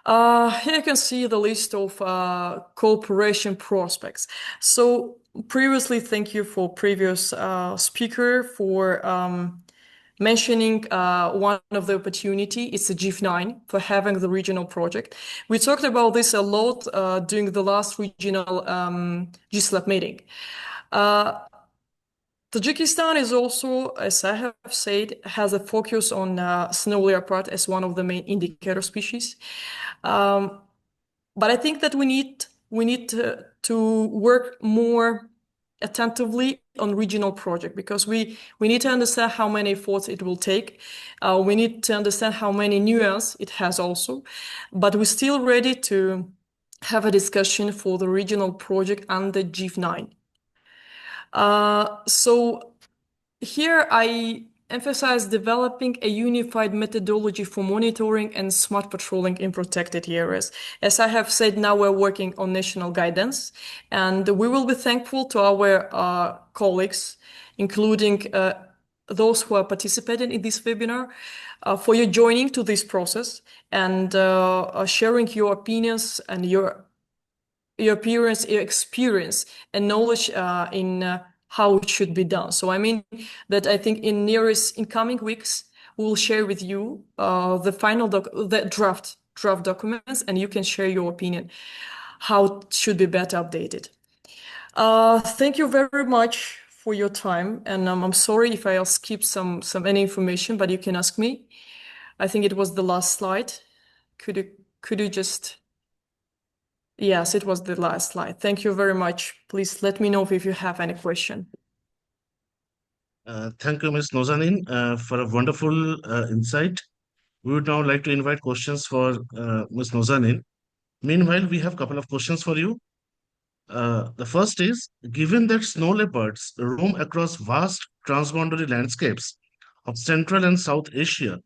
D: Here you can see the list of cooperation prospects. So previously, thank you for previous speaker for mentioning one of the opportunity. It's the GIF9 for having the regional project. We talked about this a lot during the last regional GSLAP meeting. Tajikistan is also, as I have said, has a focus on snow leopard as one of the main indicator species. But I think that we need to work more attentively on regional project, because we need to understand how many efforts it will take. We need to understand how many nuances it has also, but we're still ready to have a discussion for the regional project under GIF9. So here I emphasize developing a unified methodology for monitoring and smart patrolling in protected areas. As I have said, now we're working on national guidance, and we will be thankful to our colleagues, including those who are participating in this webinar, for your joining to this process and sharing your opinions and your experience and knowledge in how it should be done. So I mean that I think in coming weeks, we will share with you the draft documents, and you can share your opinion how it should be better updated. Thank you very much for your time, and I'm sorry if I'll skip some any information, but you can ask me. I think it was the last slide. Could you just... Yes, it was the last slide. Thank you very much. Please let me know if you have any question.
B: Thank you, Ms. Nozanin, for a wonderful insight. We would now like to invite questions for Ms. Nozanin. Meanwhile, we have a couple of questions for you. The first is, given that snow leopards roam across vast transboundary landscapes of Central and South Asia,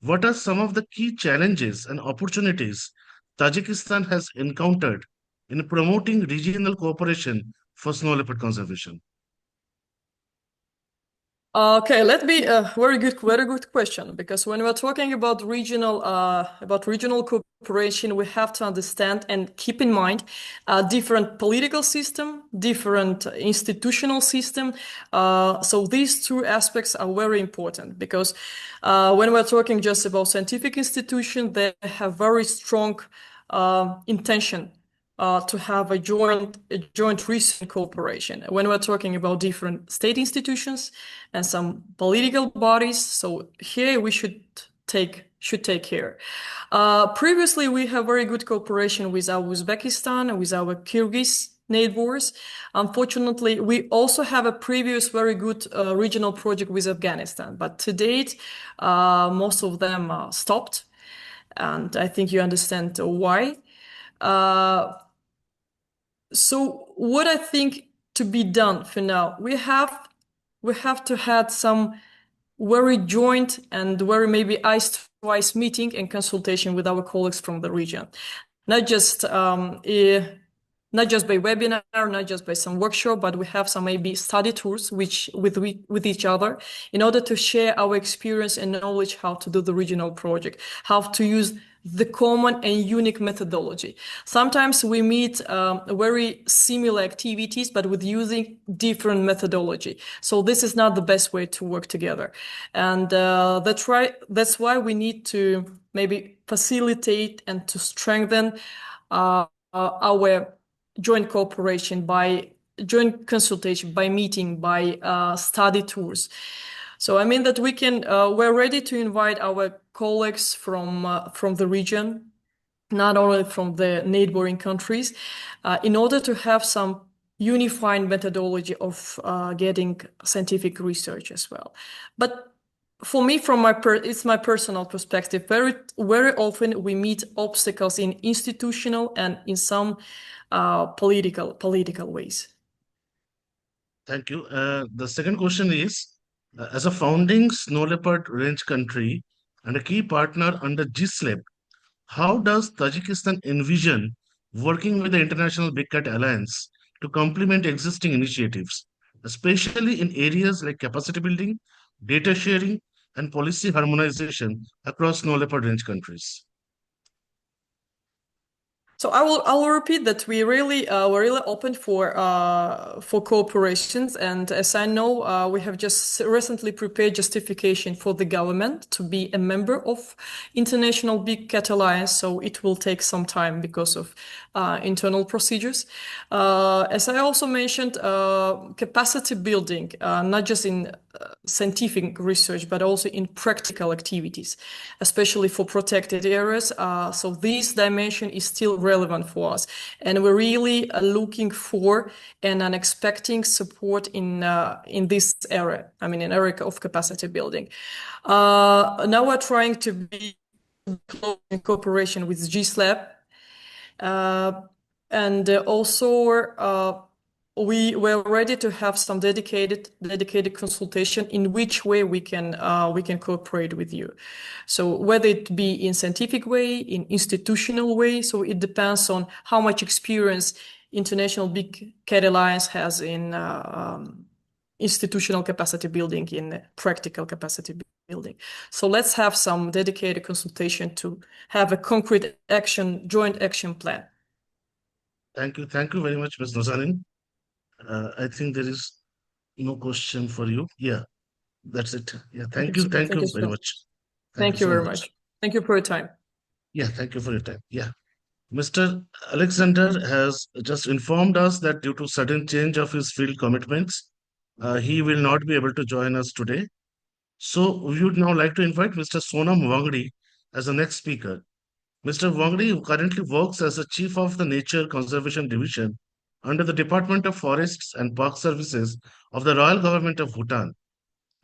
B: what are some of the key challenges and opportunities Tajikistan has encountered in promoting regional cooperation for snow leopard conservation?
D: Okay, let me very good question, because when we're talking about regional cooperation, we have to understand and keep in mind different political system, different institutional system. So these two aspects are very important, because when we're talking just about scientific institution, they have very strong intention to have a joint research cooperation. When we're talking about different state institutions and some political bodies, so here we should take care. Previously, we have very good cooperation with our Uzbekistan and with our Kyrgyz neighbors. Unfortunately, we also have a previous very good regional project with Afghanistan, but to date, most of them stopped, and I think you understand why. So what I think to be done for now, we have to have some very joint and very maybe eyes-to-eyes meeting and consultation with our colleagues from the region, not just by webinar, not just by some workshop, but we have some maybe study tours with each other in order to share our experience and knowledge how to do the regional project, how to use the common and unique methodology. Sometimes we meet very similar activities, but with using different methodology. So this is not the best way to work together. And that's why we need to maybe facilitate and to strengthen our joint cooperation by joint consultation, by meeting, by study tours. So I mean that we're ready to invite our colleagues from the region, not only from the neighboring countries, in order to have some unified methodology of getting scientific research as well. But for me, it's my personal perspective, very, very often we meet obstacles in institutional and in some political ways.
B: Thank you. The second question is, as a founding snow leopard range country and a key partner under GSLEP, how does Tajikistan envision working with the International Big Cat Alliance to complement existing initiatives, especially in areas like capacity building, data sharing, and policy harmonization across snow leopard range countries?
D: So I'll repeat that we're really open for cooperations, and as I know, we have just recently prepared justification for the government to be a member of International Big Cat Alliance. So it will take some time because of internal procedures. As I also mentioned, capacity building, not just in scientific research, but also in practical activities, especially for protected areas. So this dimension is still relevant for us, and we're really looking for and expecting support in this area. I mean, in area of capacity building. Now we're trying to be close in cooperation with GSLEP, and also we were ready to have some dedicated consultation in which way we can cooperate with you. So whether it be in scientific way, in institutional way, so it depends on how much experience International Big Cat Alliance has in institutional capacity building, in practical capacity building. So let's have some dedicated consultation to have a concrete joint action plan.
B: Thank you very much, Ms. Nozanin. I think there is No question for you. Yeah, that's it. Yeah,
D: Okay,
B: thank you. Thank
D: thank
B: you
D: you
B: very
D: so
B: much. Thank you
D: thank you
B: so
D: very
B: much.
D: much. Thank you for your time.
B: Yeah, thank you for your time. Yeah. Mr. Alexander has just informed us that due to sudden change of his field commitments, he will not be able to join us today. So we would now like to invite Mr. Sonam Wangdi as the next speaker. Mr. Wangdi currently works as the Chief of the Nature Conservation Division under the Department of Forests and Park Services of the Royal Government of Bhutan.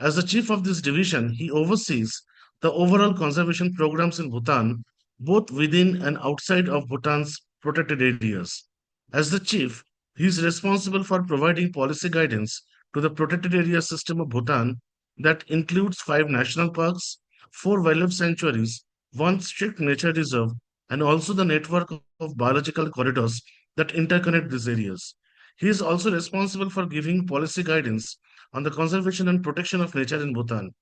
B: As the chief of this division, he oversees the overall conservation programs in Bhutan, both within and outside of Bhutan's protected areas. As the chief, he is responsible for providing policy guidance to the protected area system of Bhutan that includes 5 national parks, 4 wildlife sanctuaries, 1 strict nature reserve, and also the network of biological corridors that interconnect these areas. He is also responsible for giving policy guidance on the conservation and protection of nature in Bhutan.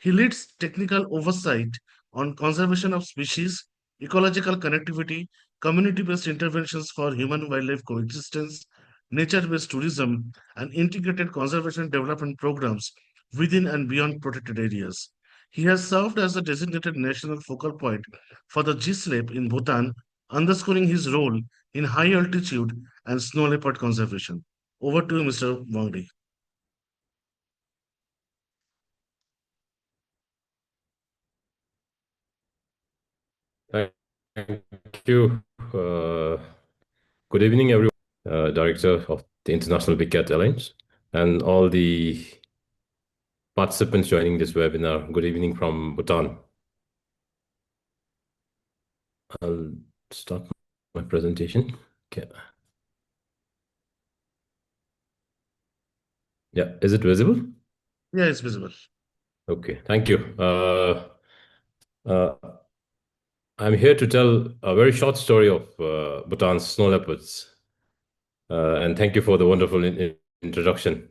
B: He leads technical oversight on conservation of species, ecological connectivity, community based interventions for human wildlife coexistence, nature based tourism, and integrated conservation development programs within and beyond protected areas. He has served as a designated national focal point for the GSLAP in Bhutan, underscoring his role in high altitude and snow leopard conservation. Over to you, Mr. Wangdi.
E: Thank you. Good evening, everyone. Director of the International Big Cat Alliance, and all the participants joining this webinar. Good evening from Bhutan. I'll start my presentation. Okay. Yeah, is it visible?
B: Yeah, it's visible.
E: Okay, thank you. Uh, I'm here to tell a very short story of Bhutan's snow leopards. And thank you for the wonderful introduction.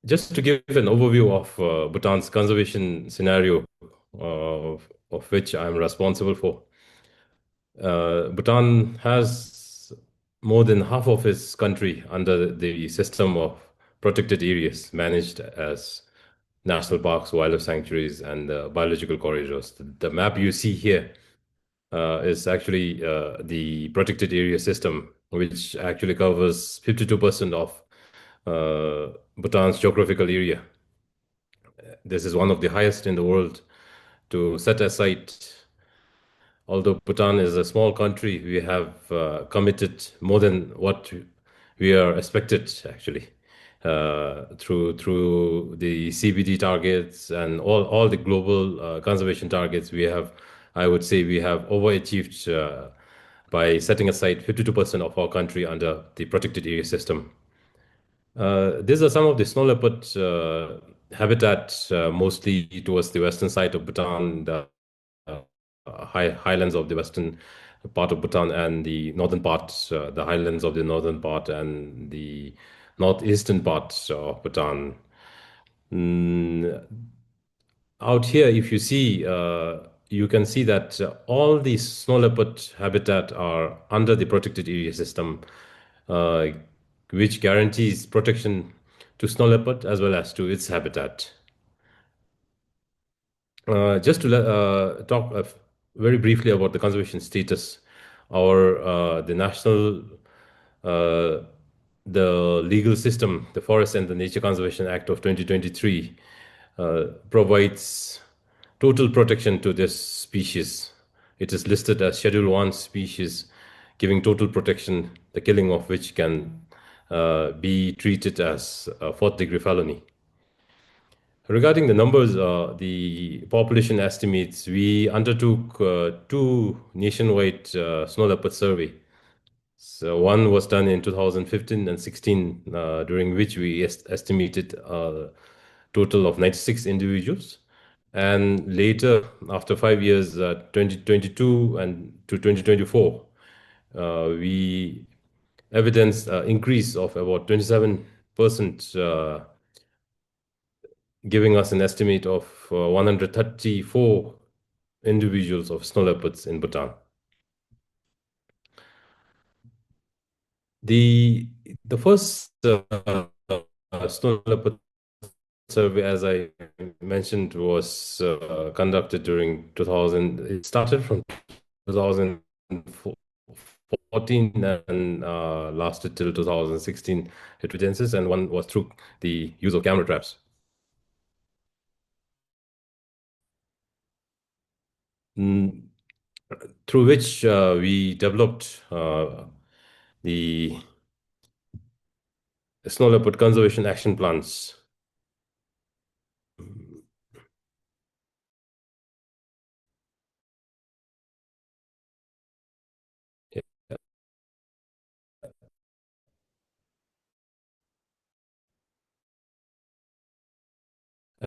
E: Just to give an overview of Bhutan's conservation scenario, of which I'm responsible for. Bhutan has more than half of its country under the system of protected areas managed as national parks, wildlife sanctuaries, and biological corridors. The map you see here is actually the protected area system, which actually covers 52% of Bhutan's geographical area. This is one of the highest in the world. To set aside, although Bhutan is a small country, we have committed more than what we are expected, actually, through the CBD targets and all the global conservation targets. I would say we have overachieved by setting aside 52% of our country under the protected area system. These are some of the snow leopard habitat, mostly towards the western side of Bhutan, the highlands of the western part of Bhutan, and the northern part, the highlands of the northern part, and the northeastern part of Bhutan. Out here, if you see, you can see that all these snow leopard habitat are under the protected area system, which guarantees protection to snow leopard as well as to its habitat. Just to talk very briefly about the conservation status, the national, the legal system, the Forest and the Nature Conservation Act of 2023 provides total protection to this species. It is listed as Schedule 1 species, giving total protection, the killing of which can be treated as a fourth-degree felony. Regarding the numbers, the population estimates, we undertook 2 nationwide snow leopard survey. So one was done in 2015 and 16, during which we estimated a total of 96 individuals. And later, after 5 years, 2022 and to 2024, we evidenced an increase of about 27%, giving us an estimate of 134 individuals of snow leopards in Bhutan. The the first snow leopard survey, as I mentioned, was conducted during 2000. It started from 2014 and lasted till 2016 at Genesis, and one was through the use of camera traps. Through which we developed the snow leopard conservation action plans.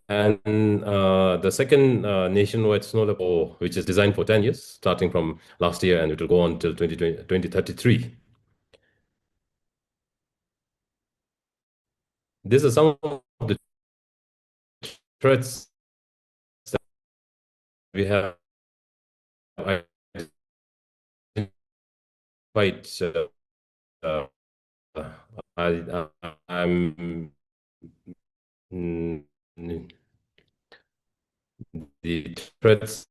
E: And the second nationwide snow leopard, which is designed for 10 years, starting from last year, and it will go on till 2033. These are some of the threats that we have identified. I'm the threats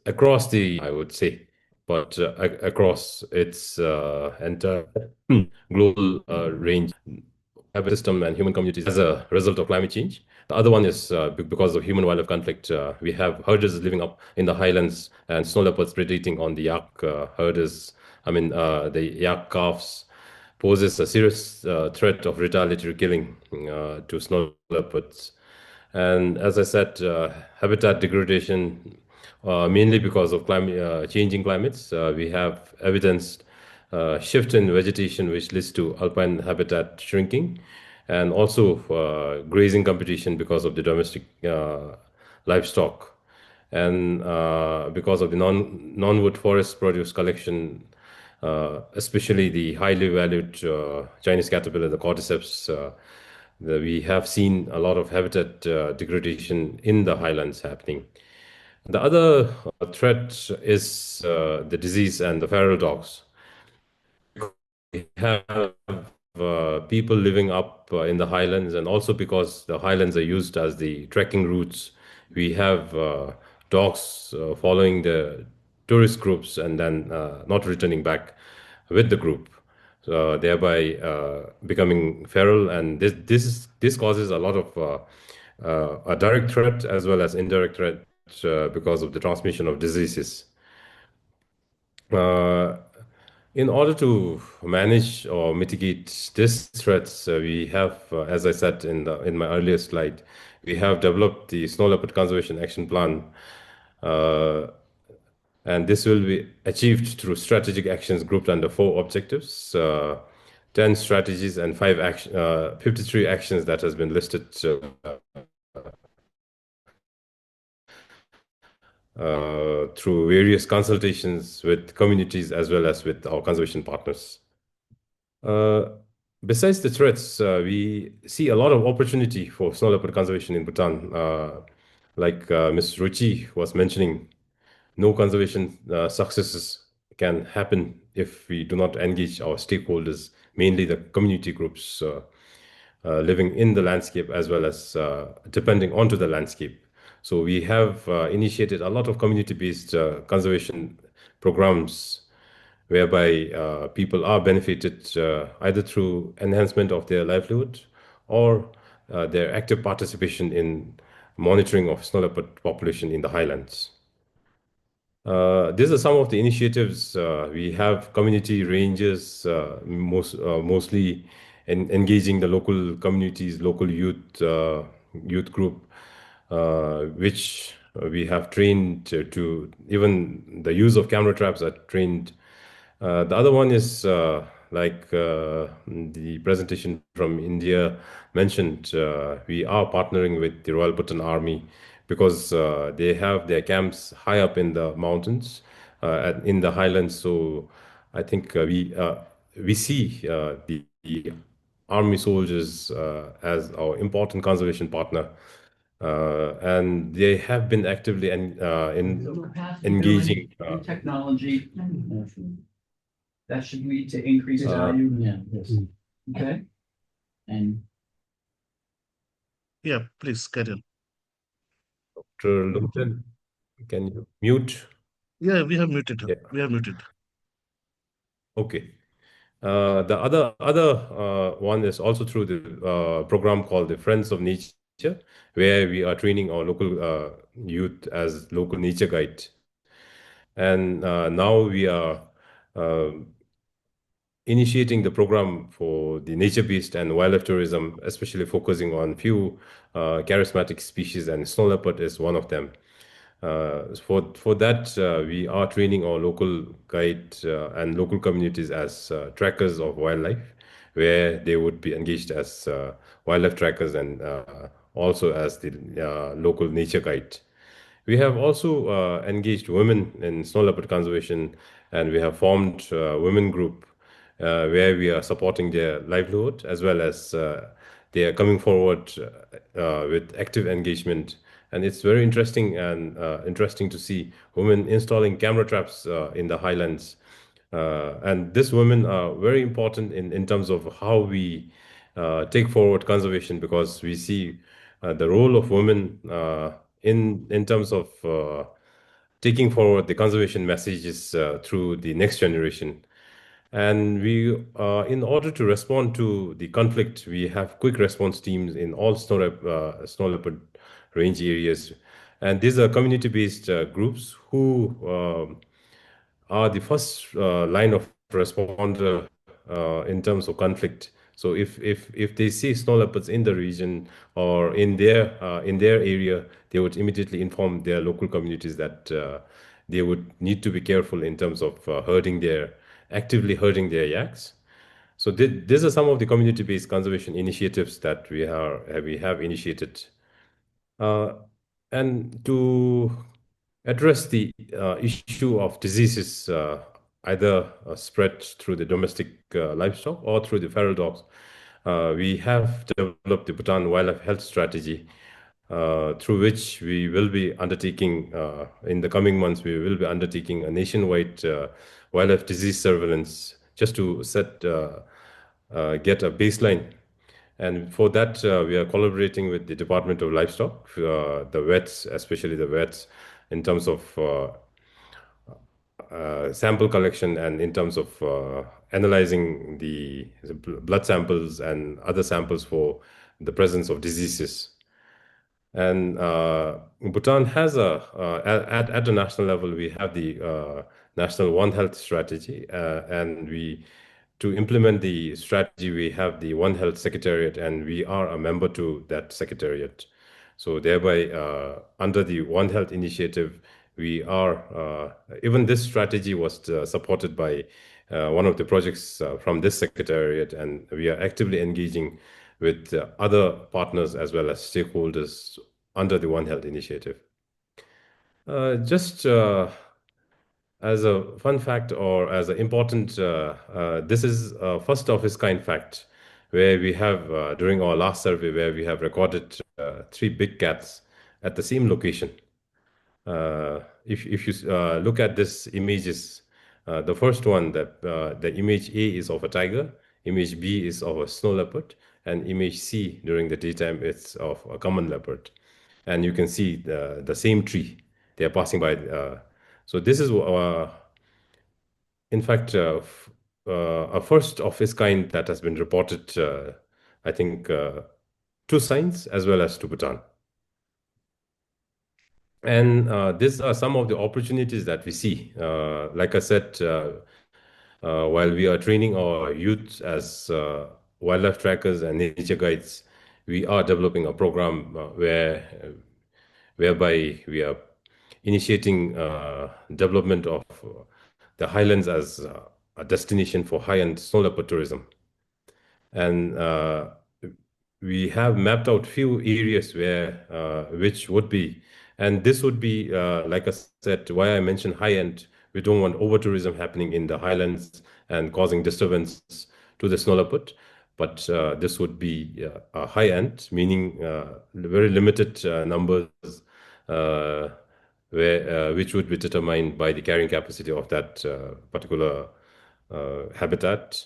E: across the, I would say, but across its entire global range of system and human communities as a result of climate change. The other one is because of human-wildlife conflict. We have herders living up in the highlands and snow leopards predating on the yak herders. I mean, the yak calves poses a serious threat of retaliatory killing to snow leopards. And as I said, habitat degradation, mainly because of changing climates. We have evidenced shift in vegetation, which leads to alpine habitat shrinking, and also grazing competition because of the domestic livestock, and because of the non-wood forest produce collection, especially the highly valued Chinese caterpillar, the cordyceps. We have seen a lot of habitat degradation in the highlands happening. The other threat is the disease and the feral dogs. We have people living up in the highlands, and also because the highlands are used as the trekking routes, we have dogs following the tourist groups and then not returning back with the group, thereby becoming feral. And this causes a lot of a direct threat as well as indirect threat because of the transmission of diseases. In order to manage or mitigate these threats, we have, as I said in my earlier slide, we have developed the Snow Leopard Conservation Action Plan, and this will be achieved through strategic actions grouped under 4 objectives, 10 strategies, and 53 actions that has been listed through various consultations with communities as well as with our conservation partners. Besides the threats, we see a lot of opportunity for snow leopard conservation in Bhutan. Like Ms. Ruchi was mentioning, no conservation successes can happen if we do not engage our stakeholders, mainly the community groups living in the landscape as well as depending onto the landscape. So we have initiated a lot of community-based conservation programs whereby people are benefited either through enhancement of their livelihood or their active participation in monitoring of snow leopard population in the highlands. These are some of the initiatives. We have community rangers, mostly engaging the local communities, local youth group, which we have trained to even the use of camera traps are trained. The other one is like the presentation from India mentioned, we are partnering with the Royal Bhutan Army because they have their camps high up in the mountains, in the highlands. So I think we see the army soldiers as our important conservation partner, and they have been actively engaging.
F: Technology that should lead to increased value.
B: Yeah, yes.
A: Okay. And
B: Yeah, please carry on.
E: Dr. Lumpton, can you mute?
B: Yeah, we have muted her.
E: Yeah.
B: We have muted.
E: Okay. The other one is also through the program called the Friends of Nature, where we are training our local youth as local nature guide. And now we are uh, initiating the program for the nature-based and wildlife tourism, especially focusing on few charismatic species, and snow leopard is one of them. For that, we are training our local guide and local communities as trackers of wildlife, where they would be engaged as wildlife trackers and also as the local nature guide. We have also engaged women in snow leopard conservation, and we have formed a women group where we are supporting their livelihood as well as they are coming forward with active engagement. And it's very interesting and interesting to see women installing camera traps in the highlands. And these women are very important in terms of how we take forward conservation, because we see the role of women in terms of taking forward the conservation messages through the next generation. And we, in order to respond to the conflict, we have quick response teams in all snow leopard range areas. And these are community-based groups who are the first line of responder in terms of conflict. So if they see snow leopards in the region or in their area, they would immediately inform their local communities that they would need to be careful in terms of actively herding their yaks. So these are some of the community-based conservation initiatives that we have initiated. Uh, and to address the issue of diseases, either spread through the domestic livestock or through the feral dogs, we have developed the Bhutan Wildlife Health Strategy, through which we will be undertaking, in the coming months, we will be undertaking a nationwide wildlife disease surveillance just to get a baseline. And for that, we are collaborating with the Department of Livestock, the vets, especially the vets, in terms of sample collection and in terms of analyzing the blood samples and other samples for the presence of diseases. And Bhutan has at the national level, we have the National One Health Strategy, and to implement the strategy, we have the One Health Secretariat, and we are a member to that secretariat. So thereby, under the One Health initiative, we are, even this strategy was supported by one of the projects from this secretariat, and we are actively engaging with other partners as well as stakeholders under the One Health initiative. Just as a fun fact or as an important, this is a first of its kind fact, where we have, during our last survey, where we have recorded 3 big cats at the same location. If you look at this images, the first one, that the image A is of a tiger, image B is of a snow leopard, and image C during the daytime it's of a common leopard. And you can see the same tree. They are passing by. So this is, in fact, a first of its kind that has been reported, I think, to science as well as to Bhutan. And these are some of the opportunities that we see. Like I said, while we are training our youth as wildlife trackers and nature guides, we are developing a program whereby we are initiating development of the highlands as a destination for high-end snow leopard tourism. And we have mapped out few areas where which would be, and this would be, like I said, why I mentioned high-end. We don't want over-tourism happening in the highlands and causing disturbance to the snow leopard. But this would be a high-end, meaning very limited numbers, which would be determined by the carrying capacity of that particular habitat.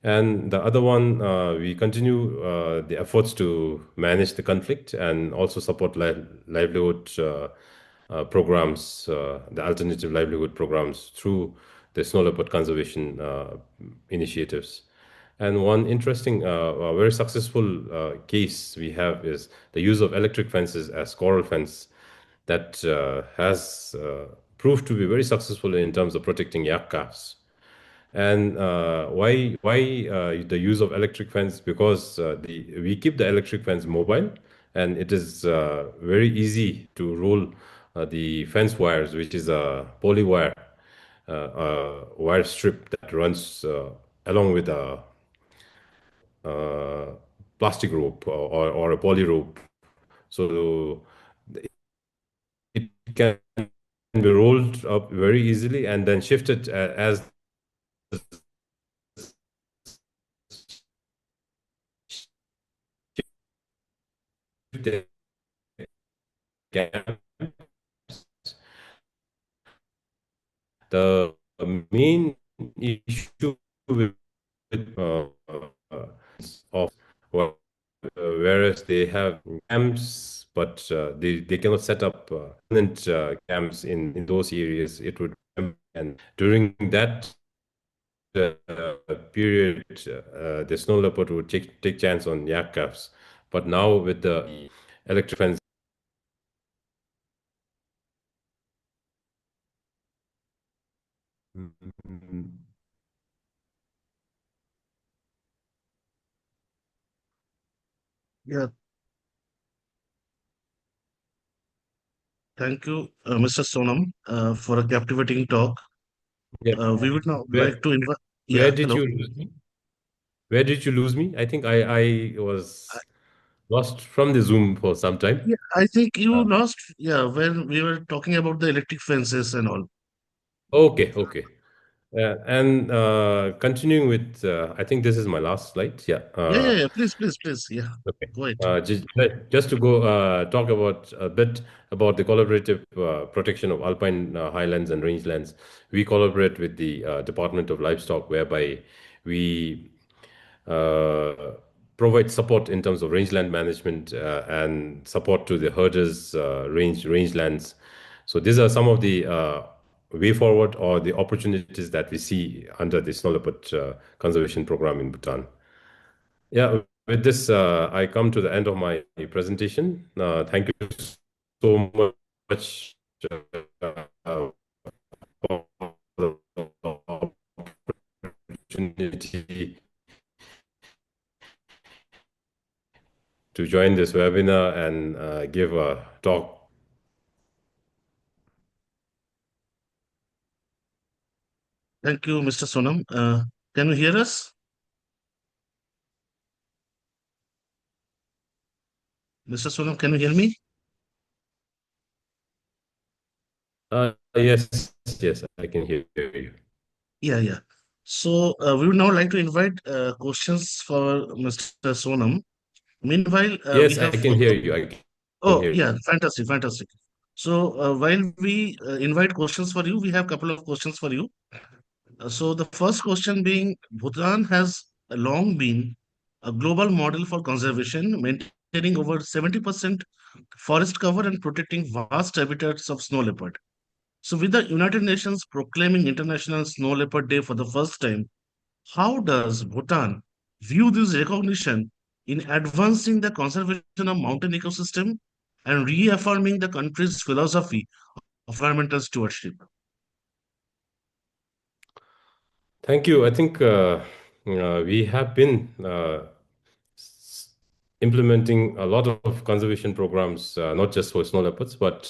E: And the other one, we continue the efforts to manage the conflict and also support livelihood programs, the alternative livelihood programs through the snow leopard conservation initiatives. And one interesting, very successful case we have is the use of electric fences as coral fence that has proved to be very successful in terms of protecting yak calves. And why the use of electric fence? Because we keep the electric fence mobile, and it is very easy to roll the fence wires, which is a poly wire, wire strip that runs along with a plastic rope or a poly rope. So it can be rolled up very easily and then shifted as the the main issue with of well, whereas they have camps, but they cannot set up permanent camps in those areas. It would, and during that period, the snow leopard would take chance on yak calves. But now with the electric fence.
B: Yeah, thank you, Mr. Sonam, for a captivating talk.
E: Yeah.
B: We would now like
E: Where
B: to invite.
E: where
B: Yeah,
E: did
B: hello.
E: you lose me? Where did you lose me? I think I was lost from the Zoom for some time.
B: Yeah, I think you
E: Uh,
B: lost. Yeah, when we were talking about the electric fences and all.
E: okay, okay. And continuing with, I think this is my last slide. Yeah.
B: Yeah. Please, please, please. Yeah,
E: Okay.
B: go ahead.
E: Just to go talk about a bit about the collaborative protection of alpine highlands and rangelands. We collaborate with the Department of Livestock, whereby we uh, provide support in terms of rangeland management and support to the herders, rangelands. So these are some of the way forward or the opportunities that we see under the snow leopard conservation program in Bhutan. Yeah, with this, I come to the end of my presentation. Thank you so much for the opportunity to join this webinar and give a talk.
B: Thank you, Mr. Sonam. Can you hear us? Mr. Sonam, can you hear me?
E: Yes, yes, I can hear you.
B: Yeah. So we would now like to invite questions for Mr. Sonam. Meanwhile, we
E: Yes, I
B: have.
E: can hear you. I can
B: Oh,
E: hear
B: yeah,
E: you.
B: fantastic. So while we invite questions for you, we have a couple of questions for you. So the first question being, Bhutan has long been a global model for conservation, maintaining over 70% forest cover and protecting vast habitats of snow leopard. So with the United Nations proclaiming International Snow Leopard Day for the first time, how does Bhutan view this recognition in advancing the conservation of mountain ecosystem and reaffirming the country's philosophy of environmental stewardship?
E: Thank you. I think we have been implementing a lot of conservation programs, not just for snow leopards, but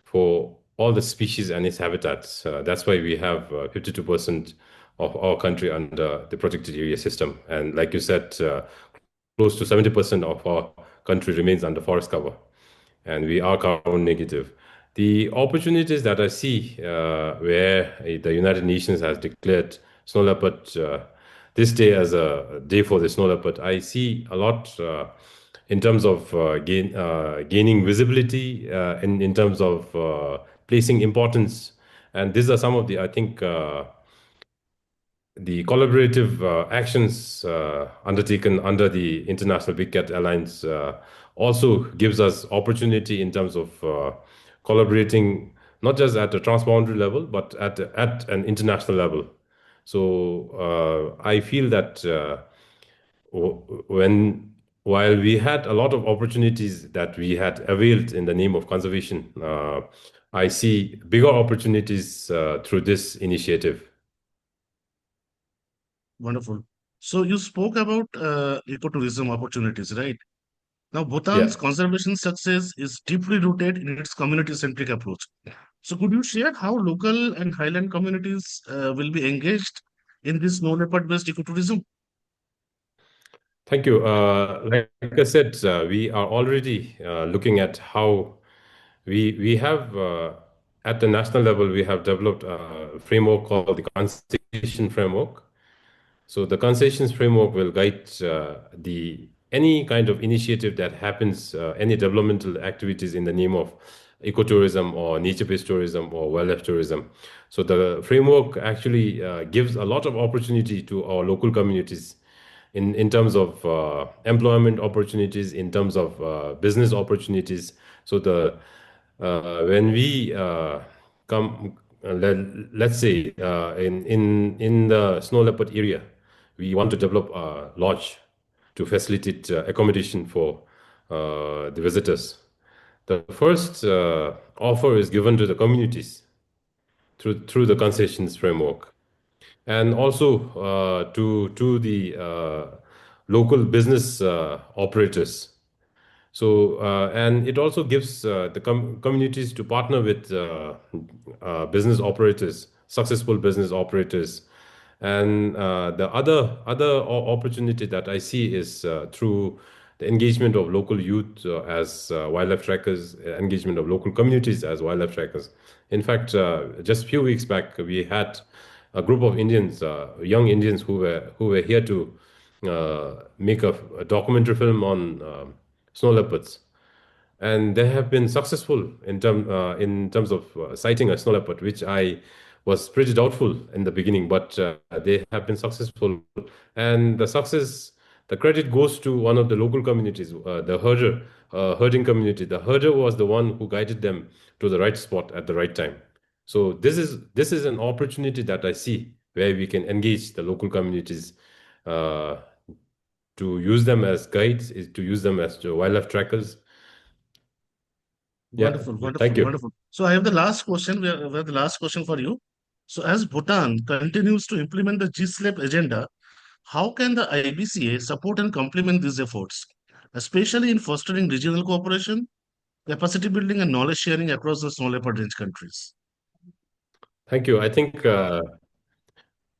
E: for all the species and its habitats. That's why we have 52% of our country under the protected area system. And like you said, close to 70% of our country remains under forest cover, and we are carbon negative. The opportunities that I see where the United Nations has declared snow leopard this day as a day for the snow leopard, I see a lot in terms of gaining visibility, in terms of placing importance. And these are some of the, I think, the collaborative actions undertaken under the International Big Cat Alliance also gives us opportunity in terms of collaborating not just at a transboundary level, but at an international level. So I feel that when while we had a lot of opportunities that we had availed in the name of conservation, I see bigger opportunities through this initiative.
B: Wonderful. So you spoke about ecotourism opportunities, right? Now,
E: Yeah.
B: Bhutan's conservation success is deeply rooted in its community-centric approach. So could you share how local and highland communities will be engaged in this snow leopard-based ecotourism?
E: Thank you. Like I said, we are already looking at how we have at the national level we have developed a framework called the conservation framework. So the conservation framework will guide the any kind of initiative that happens, any developmental activities in the name of ecotourism or nature-based tourism or wildlife tourism. So the framework actually gives a lot of opportunity to our local communities in terms of employment opportunities, in terms of business opportunities. So the when we come, let's say in the snow leopard area, we want to develop a lodge to facilitate accommodation for the visitors. The first offer is given to the communities through the concessions framework, and also to the local business operators. So, and it also gives the communities to partner with business operators, successful business operators. And the other opportunity that I see is through the engagement of local youth as wildlife trackers, engagement of local communities as wildlife trackers. In fact, just a few weeks back, we had a group of Indians, young Indians, who were here to make a documentary film on snow leopards, and they have been successful in terms of sighting a snow leopard, which I was pretty doubtful in the beginning, but they have been successful, and the credit goes to one of the local communities, the herding community. The herder was the one who guided them to the right spot at the right time. So this is an opportunity that I see where we can engage the local communities uh, to use them as guides, is to use them as wildlife trackers. Yeah,
B: Wonderful,
E: thank
B: wonderful,
E: you.
B: wonderful. So I have the last question. We have the last question for you. So as Bhutan continues to implement the GSLEP agenda, how can the IBCA support and complement these efforts, especially in fostering regional cooperation, capacity building, and knowledge sharing across the snow leopard range countries?
E: Thank you. I think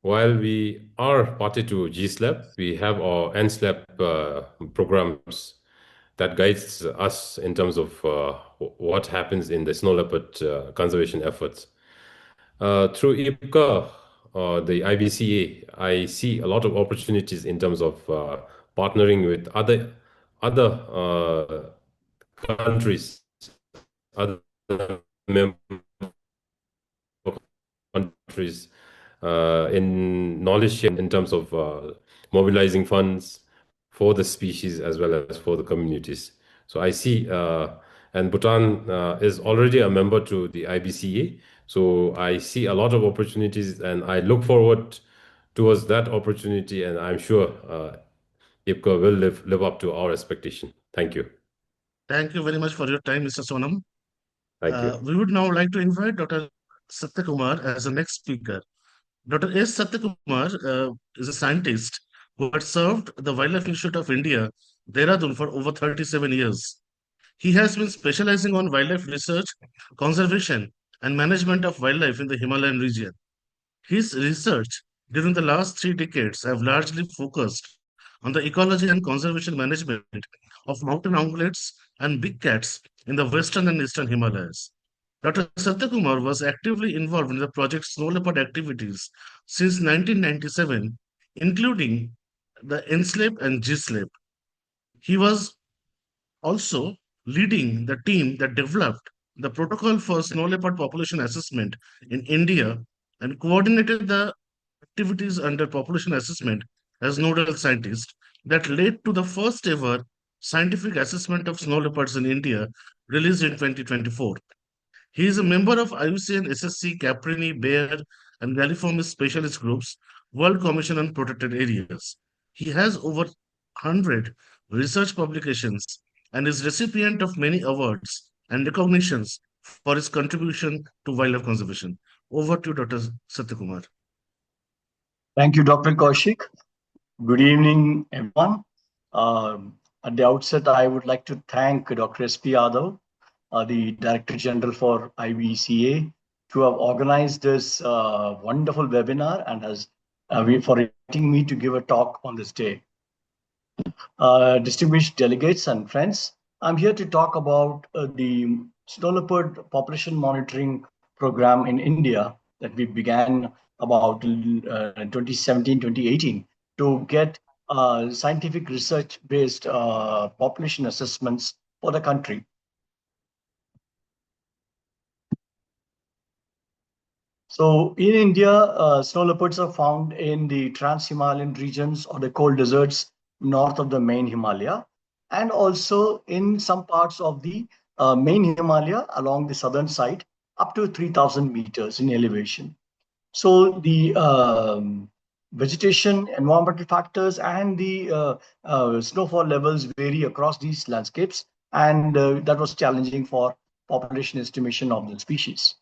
E: while we are party to GSLAP, we have our NSLAP programs that guides us in terms of what happens in the snow leopard conservation efforts. Through IBCA or the IBCA, I see a lot of opportunities in terms of partnering with other countries, other member countries in knowledge sharing in terms of mobilizing funds for the species as well as for the communities. So I see, and Bhutan is already a member to the IBCA. So I see a lot of opportunities, and I look forward towards that opportunity. And I'm sure IBCA will live up to our expectation. Thank you.
B: Thank you very much for your time, Mr. Sonam.
E: Thank you.
B: We would now like to invite Dr. Satyakumar as the next speaker. Dr. S. Satyakumar is a scientist who had served the Wildlife Institute of India, Dehradun, for over 37 years. He has been specializing on wildlife research, conservation, and management of wildlife in the Himalayan region. His research during the last 3 decades have largely focused on the ecology and conservation management of mountain ungulates and big cats in the western and eastern Himalayas. Dr. Satyakumar was actively involved in the project Snow Leopard activities since 1997, including the NSLEP and GSLEP. He was also leading the team that developed the protocol for snow leopard population assessment in India and coordinated the activities under population assessment as nodal scientist that led to the first ever scientific assessment of snow leopards in India, released in 2024. He is a member of IUCN SSC, Caprini, Bear, and Galliformis specialist groups, World Commission on Protected Areas. He has over 100 research publications and is recipient of many awards and recognitions for his contribution to wildlife conservation. Over to Dr. Satyakumar.
F: Thank you, Dr. Kaushik. Good evening, everyone. At the outset, I would like to thank Dr. S.P. Yadav, the Director General for IBCA, to have organized this wonderful webinar and for inviting me to give a talk on this day. Distinguished delegates and friends, I'm here to talk about the snow leopard population monitoring program in India that we began about 2017, 2018 to get scientific research-based population assessments for the country. So in India, snow leopards are found in the trans-Himalayan regions or the cold deserts north of the main Himalaya, and also in some parts of the main Himalaya along the southern side up to 3,000 meters in elevation. So the vegetation, environmental factors, and the snowfall levels vary across these landscapes, and that was challenging for population estimation of the species.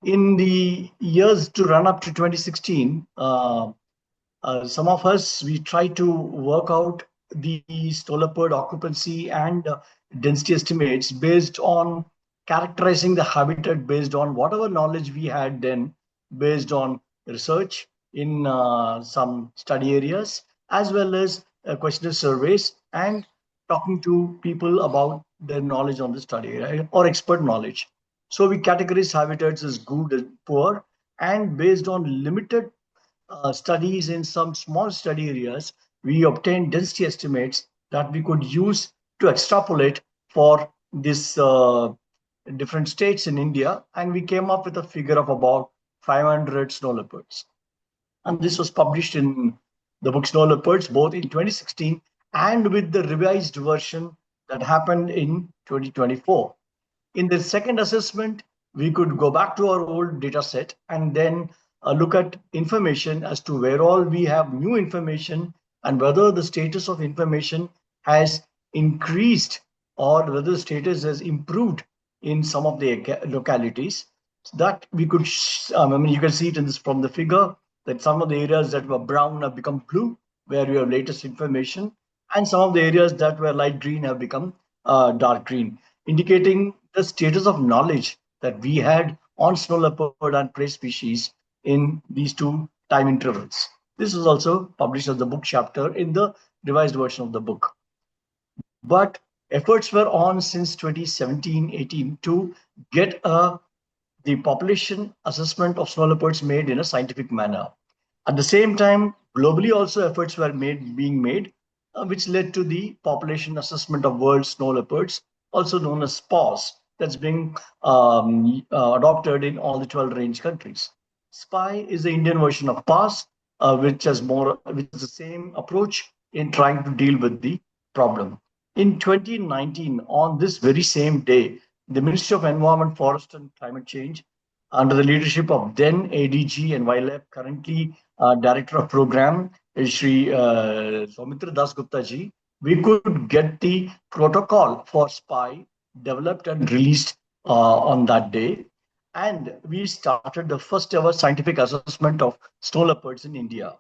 F: In the years to run up to 2016, some of us, we tried to work out the snow leopard occupancy and density estimates based on characterizing the habitat based on whatever knowledge we had then, based on research in some study areas, as well as questionnaire surveys and talking to people about their knowledge on the study area or expert knowledge. So we categorize habitats as good and poor, and based on limited studies in some small study areas, we obtained density estimates that we could use to extrapolate for this different states in India, and we came up with a figure of about 500 snow leopards. And this was published in the book Snow Leopards, both in 2016 and with the revised version that happened in 2024. In the second assessment, we could go back to our old data set and then look at information as to where all we have new information and whether the status of information has increased or whether the status has improved in some of the localities. So that we could, you can see it in this from the figure that some of the areas that were brown have become blue, where we have latest information, and some of the areas that were light green have become dark green, indicating the status of knowledge that we had on snow leopard and prey species in these two time intervals. This was also published as the book chapter in the revised version of the book. But efforts were on since 2017-18 to get the population assessment of snow leopards made in a scientific manner. At the same time, globally also efforts were being made, which led to the population assessment of world snow leopards, also known as SPAWS, that's being adopted in all the 12 range countries. SPY is the Indian version of PASS, which is the same approach in trying to deal with the problem. In 2019, on this very same day, the Ministry of Environment, Forest and Climate Change, under the leadership of then ADG and Wildlife, currently Director of Program, Shri Soumitra Das Gupta ji, we could get the protocol for SPY developed and released on that day. And we started the first ever scientific assessment of snow leopards in India.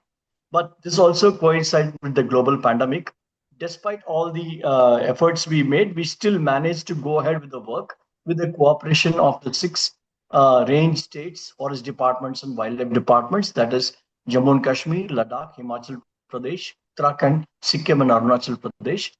F: But this also coincided with the global pandemic. Despite all the efforts we made, we still managed to go ahead with the work with the cooperation of the 6 range states, forest departments and wildlife departments, that is Jammu and Kashmir, Ladakh, Himachal Pradesh, Uttarakhand, Sikkim and Arunachal Pradesh.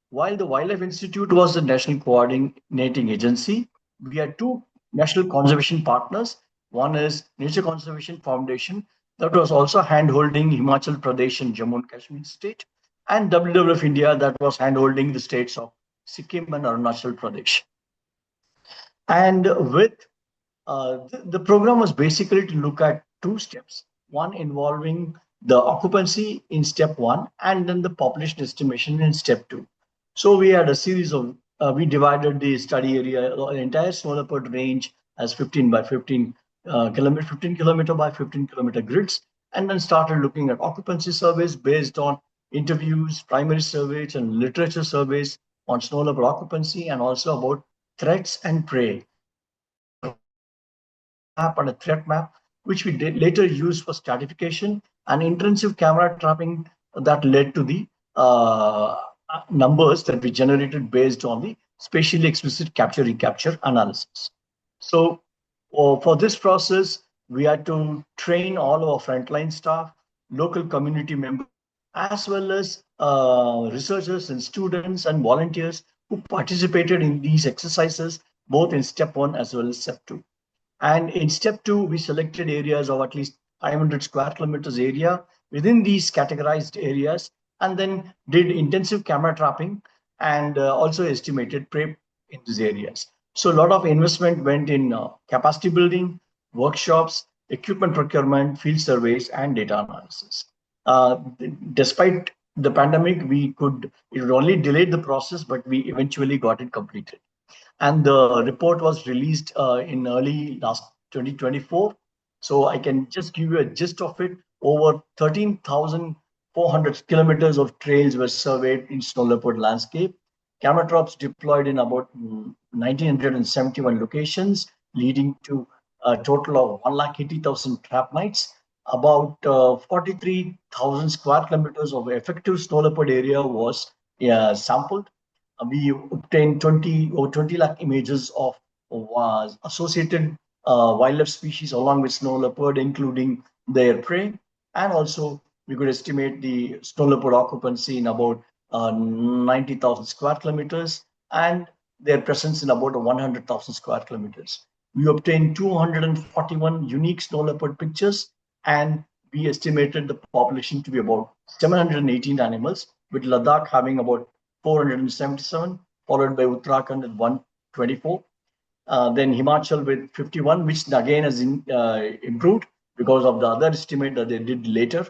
F: While the Wildlife Institute was the national coordinating agency, we had 2 national conservation partners. One is Nature Conservation Foundation, that was also hand-holding Himachal Pradesh and Jammu and Kashmir state, and WWF India, that was hand-holding the states of Sikkim and Arunachal Pradesh. And with the program was basically to look at 2 steps. one involving the occupancy in step 1 and then the population estimation in step 2. So we had a series of, we divided the study area, the entire snow leopard range as 15 by 15 kilometer, 15 kilometer by 15 kilometer grids, and then started looking at occupancy surveys based on interviews, primary surveys, and literature surveys on snow leopard occupancy, and also about threats and prey. Map and a threat map, which we did later used for stratification and intensive camera trapping that led to the numbers that we generated based on the spatially explicit capture-recapture analysis. So for this process, we had to train all our frontline staff, local community members, as well as researchers and students and volunteers who participated in these exercises, both in step 1 as well as step 2. And in step 2, we selected areas of at least 500 square kilometers area within these categorized areas, and then did intensive camera trapping and also estimated prey in these areas. So a lot of investment went in capacity building, workshops, equipment procurement, field surveys, and data analysis. Despite the pandemic, it only delayed the process, but we eventually got it completed. And the report was released in early last 2024. So I can just give you a gist of it. Over 13,400 kilometers of trails were surveyed in snow leopard landscape. Camera traps deployed in about 1,971 locations, leading to a total of 180,000 trap nights. About 43,000 square kilometers of effective snow leopard area was sampled. We obtained 20 lakh images of associated wildlife species along with snow leopard, including their prey. And also we could estimate the snow leopard occupancy in about 90,000 square kilometers and their presence in about 100,000 square kilometers. We obtained 241 unique snow leopard pictures, and we estimated the population to be about 718 animals, with Ladakh having about 477, followed by Uttarakhand at 124. Then Himachal with 51, which again has improved because of the other estimate that they did later.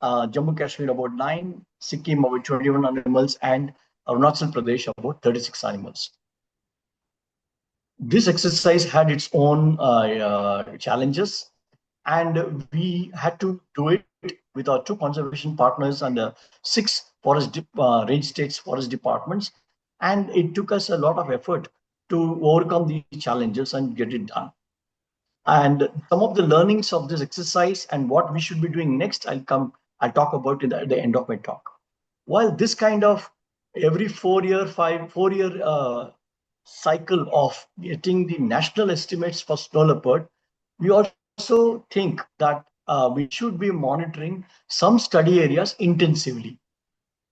F: Jammu Kashmir about 9, Sikkim about 21 animals, and Arunachal Pradesh about 36 animals. This exercise had its own challenges, and we had to do it with our 2 conservation partners and 6 range states forest departments. And it took us a lot of effort to overcome these challenges and get it done. And some of the learnings of this exercise and what we should be doing next, I'll talk about at the end of my talk. While this kind of every 4-year cycle of getting the national estimates for snow leopard, we also think that we should be monitoring some study areas intensively.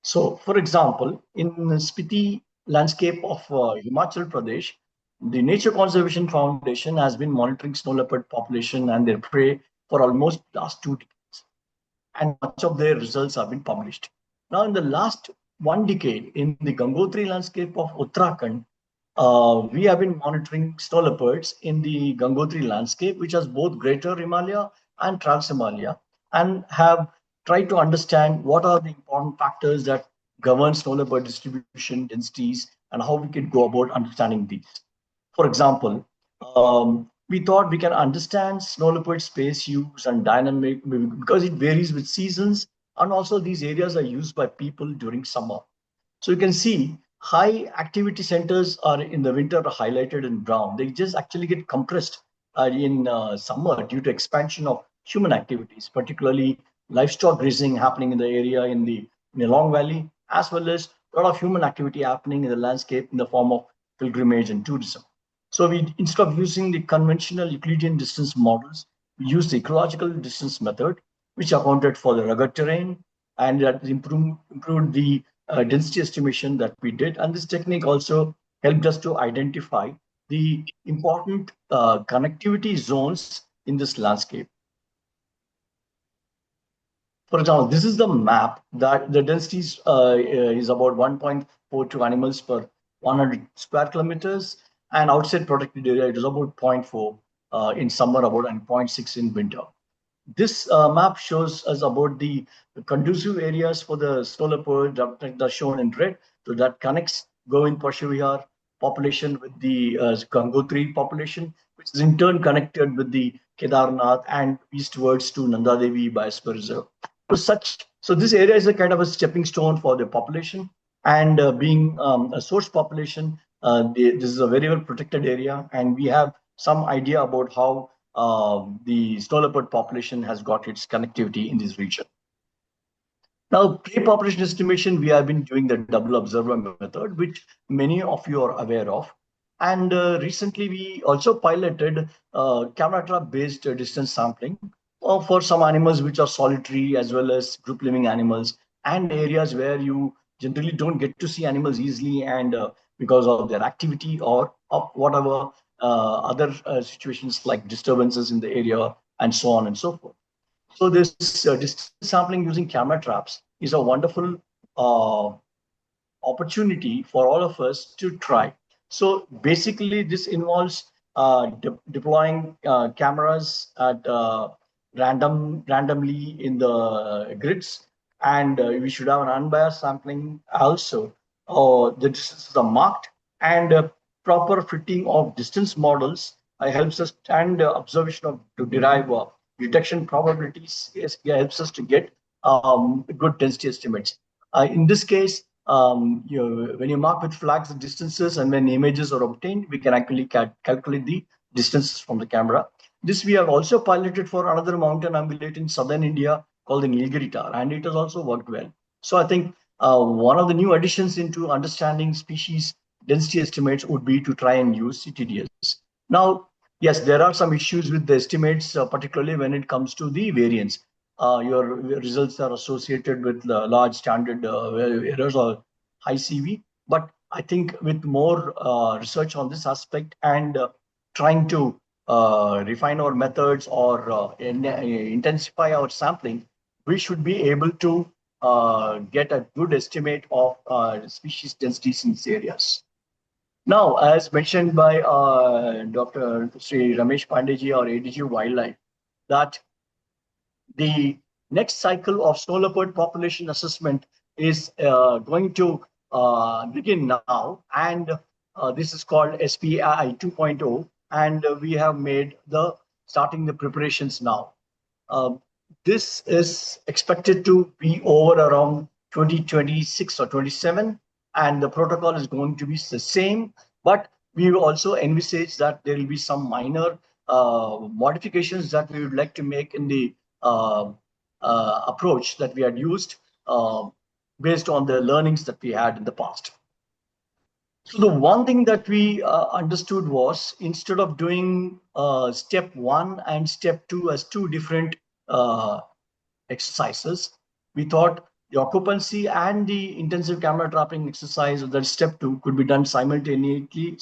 F: So, for example, in the Spiti landscape of Himachal Pradesh, the Nature Conservation Foundation has been monitoring snow leopard population and their prey for almost last 2 decades. And much of their results have been published. Now, in the last 1 decade, in the Gangotri landscape of Uttarakhand, we have been monitoring snow leopards in the Gangotri landscape, which has both Greater Himalaya and Trans Himalaya, and have tried to understand what are the important factors that govern snow leopard distribution, densities, and how we could go about understanding these. For example, we thought we can understand snow leopard space use and dynamic because it varies with seasons, and also these areas are used by people during summer. So you can see high activity centers are in the winter are highlighted in brown. They just actually get compressed in summer due to expansion of human activities, particularly livestock grazing happening in the area in the Long Valley, as well as a lot of human activity happening in the landscape in the form of pilgrimage and tourism. So we, instead of using the conventional Euclidean distance models, we used the ecological distance method, which accounted for the rugged terrain and that improved the density estimation that we did. And this technique also helped us to identify the important connectivity zones in this landscape. For example, this is the map that the density is about 1.42 animals per 100 square kilometers, and outside protected area it is about 0.4 in summer, about and 0.6 in winter. This map shows us about the conducive areas for the snow leopard that are shown in red. So that connects Govind Pashuvihar population with the Gangotri population, which is in turn connected with the Kedarnath and eastwards to Nanda Devi Biosphere Reserve. So this area is a kind of a stepping stone for the population, and being a source population, this is a very well protected area, and we have some idea about how the snow leopard population has got its connectivity in this region. Now, pre-population estimation, we have been doing the double observer method, which many of you are aware of. And recently, we also piloted camera trap-based distance sampling for some animals which are solitary as well as group living animals, and areas where you generally don't get to see animals easily, and because of their activity or of whatever other situations like disturbances in the area and so on and so forth. So this distance sampling using camera traps is a wonderful opportunity for all of us to try. So basically, this involves deploying cameras at randomly in the grids, and we should have an unbiased sampling also. The distances are marked, and proper fitting of distance models helps us, and observation of to derive detection probabilities helps us to get good density estimates. In this case, when you mark with flags the distances and when images are obtained, we can actually calculate the distances from the camera. This we have also piloted for another mountain ungulate in southern India called the Nilgiri tar, and it has also worked well. So I think one of the new additions into understanding species density estimates would be to try and use CTDS. Now, yes, there are some issues with the estimates, particularly when it comes to the variance. Your results are associated with large standard errors or high CV. But I think with more research on this aspect and trying to refine our methods or intensify our sampling, we should be able to get a good estimate of species densities in these areas. Now, as mentioned by Dr. Sri Ramesh Pandeyji, or ADG Wildlife, that the next cycle of snow leopard population assessment is going to begin now, and this is called SPI 2.0, and we have made starting the preparations now. This is expected to be over around 2026 or 27, and the protocol is going to be the same, but we will also envisage that there will be some minor modifications that we would like to make in the approach that we had used based on the learnings that we had in the past. So the one thing that we understood was, instead of doing step 1 and step 2 as two different exercises, we thought the occupancy and the intensive camera trapping exercise, that step 2, could be done simultaneously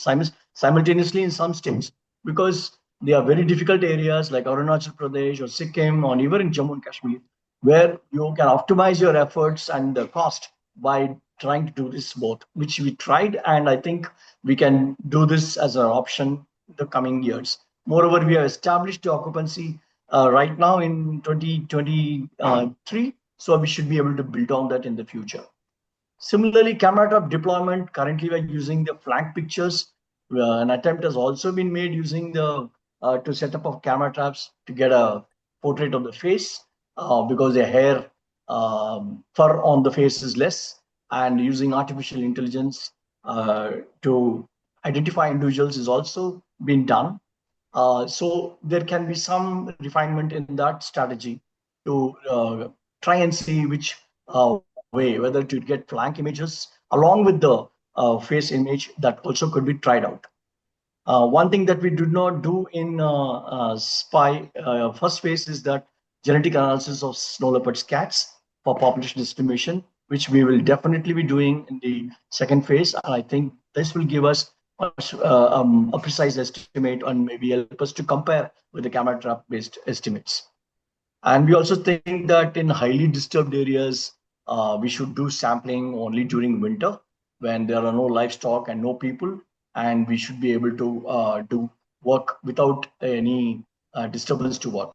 F: in some states, because they are very difficult areas like Arunachal Pradesh or Sikkim or even in Jammu and Kashmir, where you can optimize your efforts and the cost by trying to do this both, which we tried, and I think we can do this as an option in the coming years. Moreover, we have established the occupancy right now in 2023, so we should be able to build on that in the future. Similarly, camera trap deployment, currently we're using the flank pictures. An attempt has also been made using the to set up of camera traps to get a portrait of the face, because the hair fur on the face is less, and using artificial intelligence to identify individuals is also been done. So there can be some refinement in that strategy to try and see which way, whether to get flank images along with the face image, that also could be tried out. One thing that we did not do in SPY first phase is that genetic analysis of snow leopard cats for population estimation, which we will definitely be doing in the second phase. And I think this will give us a precise estimate and maybe help us to compare with the camera trap based estimates. And we also think that in highly disturbed areas, we should do sampling only during winter when there are no livestock and no people, and we should be able to do work without any disturbance to work.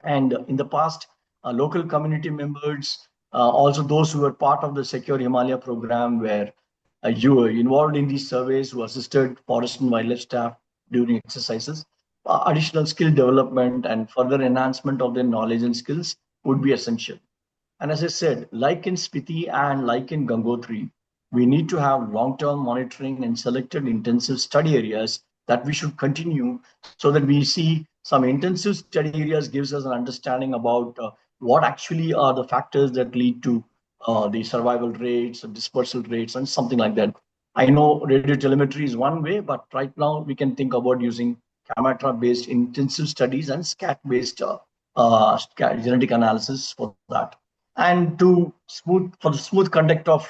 F: And in the past, local community members, also those who were part of the Secure Himalaya program, were you were involved in these surveys, who assisted forest and wildlife staff during exercises. Additional skill development and further enhancement of their knowledge and skills would be essential. And as I said, like in Spiti and like in Gangotri, we need to have long-term monitoring and selected intensive study areas that we should continue, so that we see some intensive study areas gives us an understanding about what actually are the factors that lead to the survival rates, dispersal rates, and something like that. I know radio telemetry is one way, but right now we can think about using camera-based intensive studies and SCAT-based genetic analysis for that. And for the smooth conduct of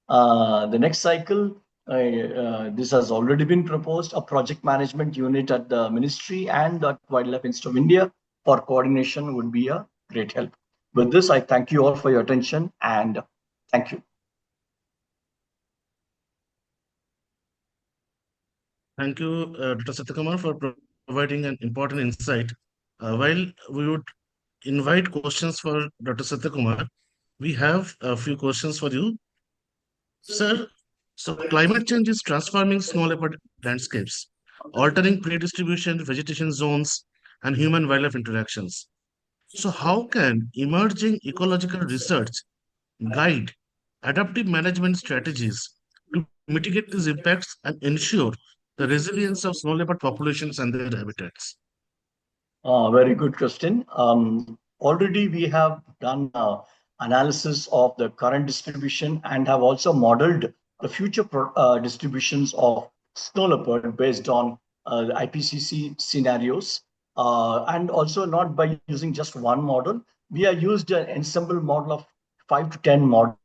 F: the next cycle, this has already been proposed, a project management unit at the ministry and at Wildlife Institute of India for coordination would be a great help. With this, I thank you all for your attention, and thank you.
B: Thank you, Dr. Satyakumar, for providing an important insight. While we would invite questions for Dr. Satyakumar, we have a few questions for you. Sir, so climate change is transforming snow leopard landscapes, altering prey distribution, vegetation zones, and human-wildlife interactions. So how can emerging ecological research guide adaptive management strategies to mitigate these impacts and ensure the resilience of snow leopard populations and their habitats?
F: Very good question. Already we have done analysis of the current distribution and have also modeled the future distributions of snow leopard based on the IPCC scenarios. And also not by using just one model. We have used an ensemble model of 5 to 10 models.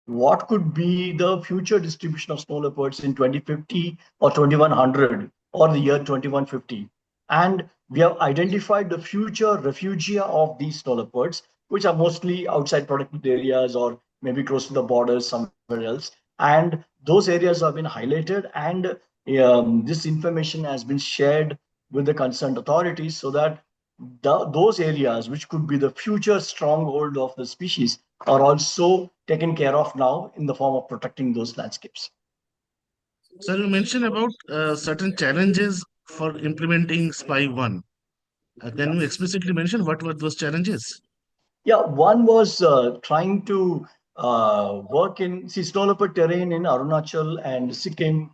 F: What could be the future distribution of snow leopards in 2050 or 2100 or the year 2150? And we have identified the future refugia of these snow leopards, which are mostly outside protected areas or maybe close to the borders somewhere else. And those areas have been highlighted, and this information has been shared with the concerned authorities, so that those areas which could be the future stronghold of the species are also taken care of now in the form of protecting those landscapes.
B: Sir, you mentioned about certain challenges for implementing SPY 1. Can you explicitly mention what were those challenges?
F: Yeah, one was trying to work in snow leopard terrain in Arunachal and Sikkim,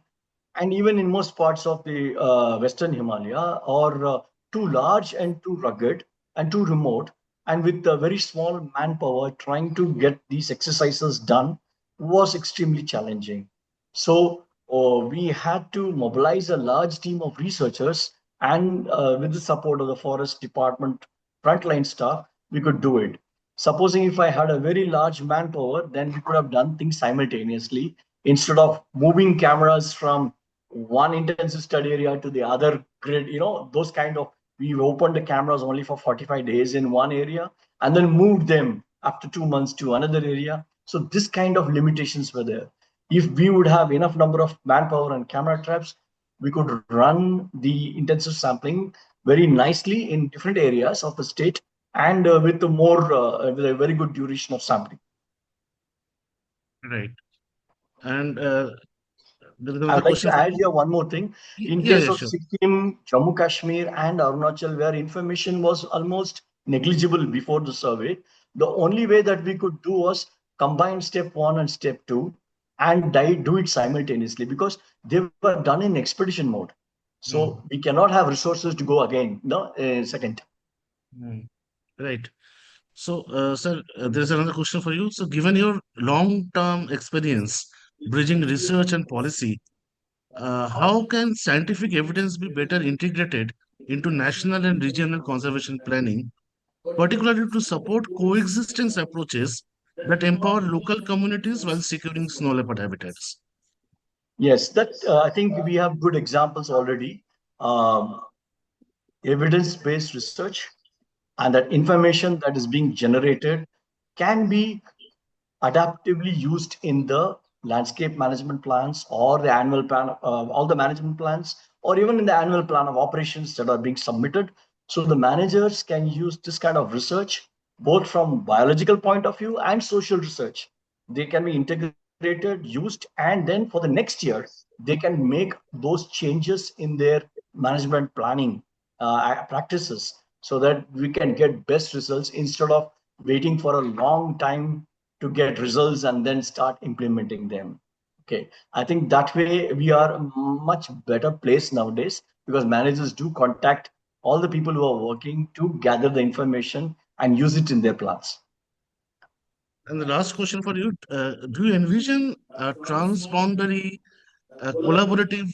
F: and even in most parts of the Western Himalaya, are too large and too rugged and too remote. And with very small manpower, trying to get these exercises done was extremely challenging. So we had to mobilize a large team of researchers, and with the support of the Forest Department frontline staff, we could do it. Supposing if I had a very large manpower, then we could have done things simultaneously instead of moving cameras from one intensive study area to the other grid. Those kind of, we opened the cameras only for 45 days in one area and then moved them after 2 months to another area. So this kind of limitations were there. If we would have enough number of manpower and camera traps, we could run the intensive sampling very nicely in different areas of the state, and with with a very good duration of sampling.
B: Right. And
F: I'd like to add here one more thing. In case of
B: sure.
F: Sikkim, Jammu Kashmir, and Arunachal, where information was almost negligible before the survey, the only way that we could do was combine step 1 and step 2 and do it simultaneously, because they were done in expedition mode. So we cannot have resources to go again, second time.
B: Right. So, sir, there's another question for you. So, given your long-term experience bridging research and policy, how can scientific evidence be better integrated into national and regional conservation planning, particularly to support coexistence approaches that empower local communities while securing snow leopard habitats?
F: Yes, that I think we have good examples already. Evidence-based research and that information that is being generated can be adaptively used in the landscape management plans or the annual plan, all the management plans, or even in the annual plan of operations that are being submitted So the managers can use this kind of research both from biological point of view and social research. They can be integrated, used, and then for the next year, they can make those changes in their management planning practices so that we can get best results instead of waiting for a long time to get results and then start implementing them. Okay, I think that way we are a much better place nowadays because managers do contact all the people who are working to gather the information and use it in their plans.
B: And the last question for you, do you envision a transboundary collaborative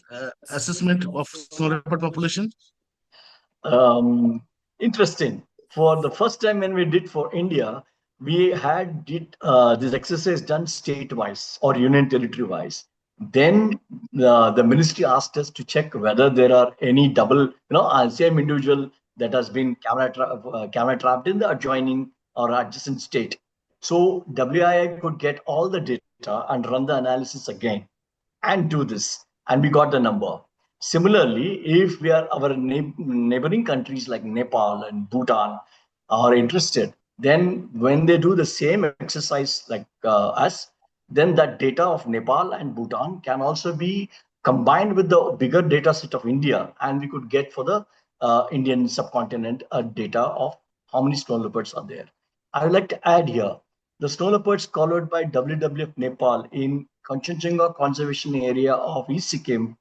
B: assessment of snow leopard population?
F: Um, Interesting. For the first time when we did for India, we had did this exercise done state-wise or union territory-wise. Then the ministry asked us to check whether there are any double, same individual that has been camera trapped in the adjoining or adjacent state. So WIA could get all the data and run the analysis again and do this, and we got the number. Similarly, if we are our neighboring countries like Nepal and Bhutan are interested, then when they do the same exercise like us, then that data of Nepal and Bhutan can also be combined with the bigger data set of India, and we could get for the Indian subcontinent a data of how many snow leopards are there. I would like to add here the snow leopards collared by WWF Nepal in Kanchenjunga Conservation Area of Eastern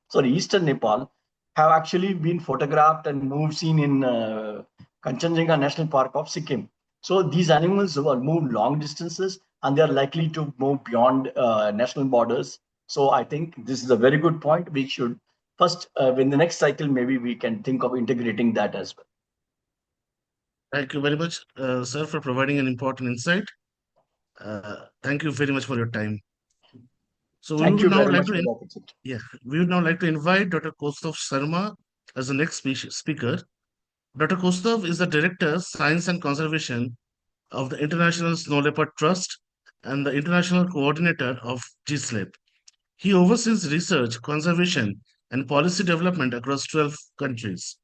F: Nepal, have actually been photographed and seen in Kanchenjunga National Park of Sikkim. So these animals will move long distances and they are likely to move beyond national borders. So I think this is a very good point. We should first, in the next cycle, maybe we can think of integrating that as well.
B: Thank you very much, sir, for providing an important insight. Thank you very much for your time. So we
F: Thank
B: would
F: you
B: now
F: very
B: like
F: much
B: to
F: for the opportunity.
B: we would now like to invite Dr. Kaustubh Sharma as the next speaker. Dr. Kaustubh is the Director, Science and Conservation of the International Snow Leopard Trust and the International Coordinator of GSLEP. He oversees research, conservation, and policy development across 12 countries.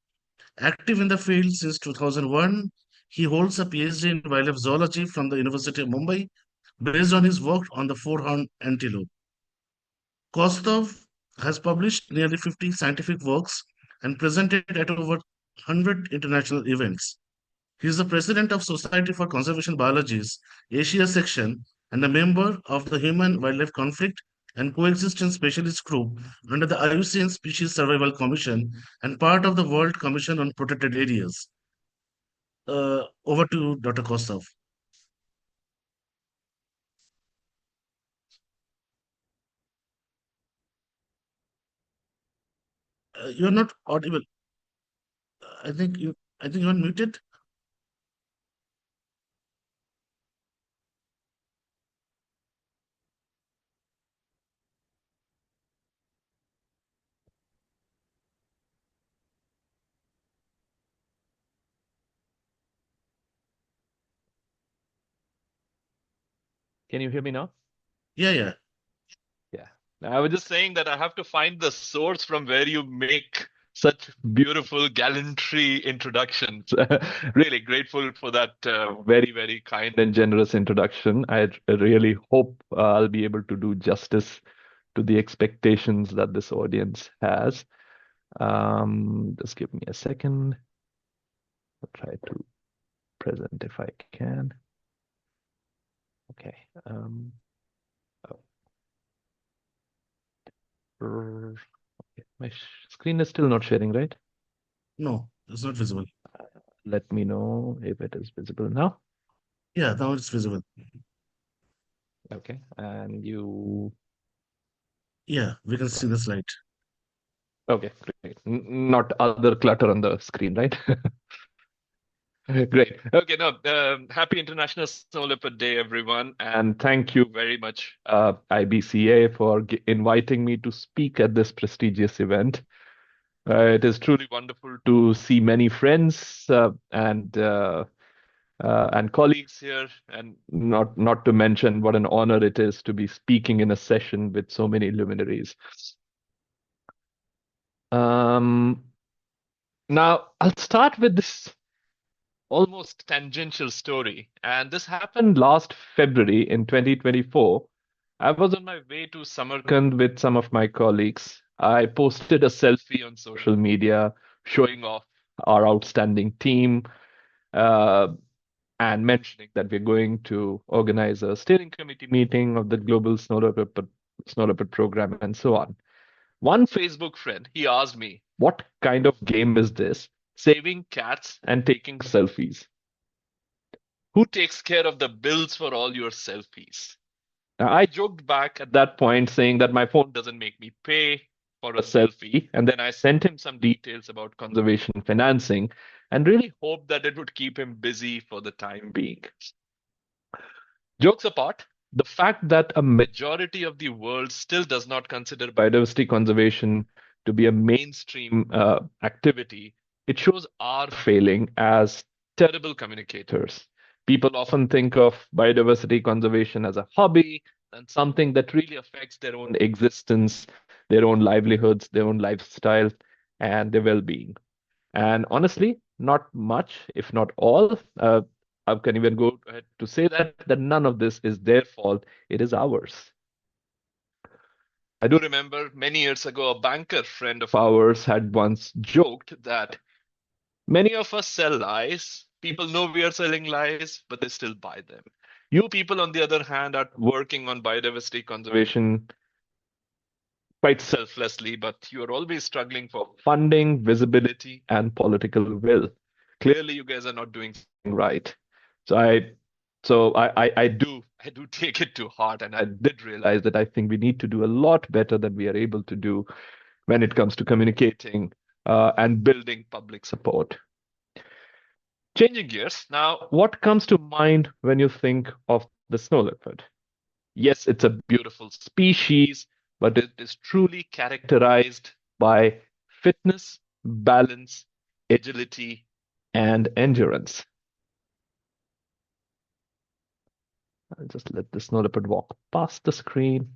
B: Active in the field since 2001, he holds a PhD in wildlife zoology from the University of Mumbai based on his work on the four-horned antelope. Kostov has published nearly 50 scientific works and presented at over 100 international events. He is the president of Society for Conservation Biology's Asia section and a member of the Human Wildlife Conflict and Coexistence Specialist Group under the IUCN Species Survival Commission and part of the World Commission on Protected Areas. Over to Dr. Kostov. You're not audible. I think you're muted.
G: Can you hear me now?
B: Yeah.
G: Yeah. I was just saying that I have to find the source from where you make such beautiful gallantry introductions. Really grateful for that very, very kind and generous introduction. I really hope I'll be able to do justice to the expectations that this audience has. Just give me a second. I'll try to present if I can. Okay. Okay. My screen is still not sharing, right?
B: No, it's not visible.
G: Let me know if it is visible now.
B: Yeah, now it's visible.
G: Okay. And you...
B: Yeah, we can see the slide.
G: Okay, great. Not other clutter on the screen, right? Great. Okay, no, happy International Snow Leopard Day, everyone. And thank you very much, IBCA, for inviting me to speak at this prestigious event. It is truly wonderful to see many friends and colleagues here, and not to mention what an honor it is to be speaking in a session with so many luminaries. Now, I'll start with this almost tangential story. And this happened last February in 2024. I was on my way to Samarkand with some of my colleagues. I posted a selfie on social media showing off our outstanding team uh, and mentioning that we're going to organize a steering committee meeting of the Global Snow Leopard program and so on. One Facebook friend, he asked me, what kind of game is this? Saving cats and taking selfies. Who takes care of the bills for all your selfies? Now, I joked back at that point saying that my phone doesn't make me pay for a selfie. And then I sent him some details about conservation financing and really hoped that it would keep him busy for the time being. Jokes apart, the fact that a majority of the world still does not consider biodiversity conservation to be a mainstream activity, it shows our failing as terrible communicators. People often think of biodiversity conservation as a hobby and something that really affects their own existence, their own livelihoods, their own lifestyle, and their well-being. And honestly, not much, if not all. I can even go ahead to say that none of this is their fault. It is ours. I do remember many years ago, a banker friend of ours had once joked that many of us sell lies. People know we are selling lies, but they still buy them. You people, on the other hand, are working on biodiversity conservation quite selflessly, but you are always struggling for funding, visibility, and political will. Clearly, you guys are not doing something right. I do take it to heart, and I did realize that I think we need to do a lot better than we are able to do when it comes to communicating and building public support. Changing gears, now, what comes to mind when you think of the snow leopard? Yes, it's a beautiful species, but it is truly characterized by fitness, balance, agility, and endurance. I'll just let the snow leopard walk past the screen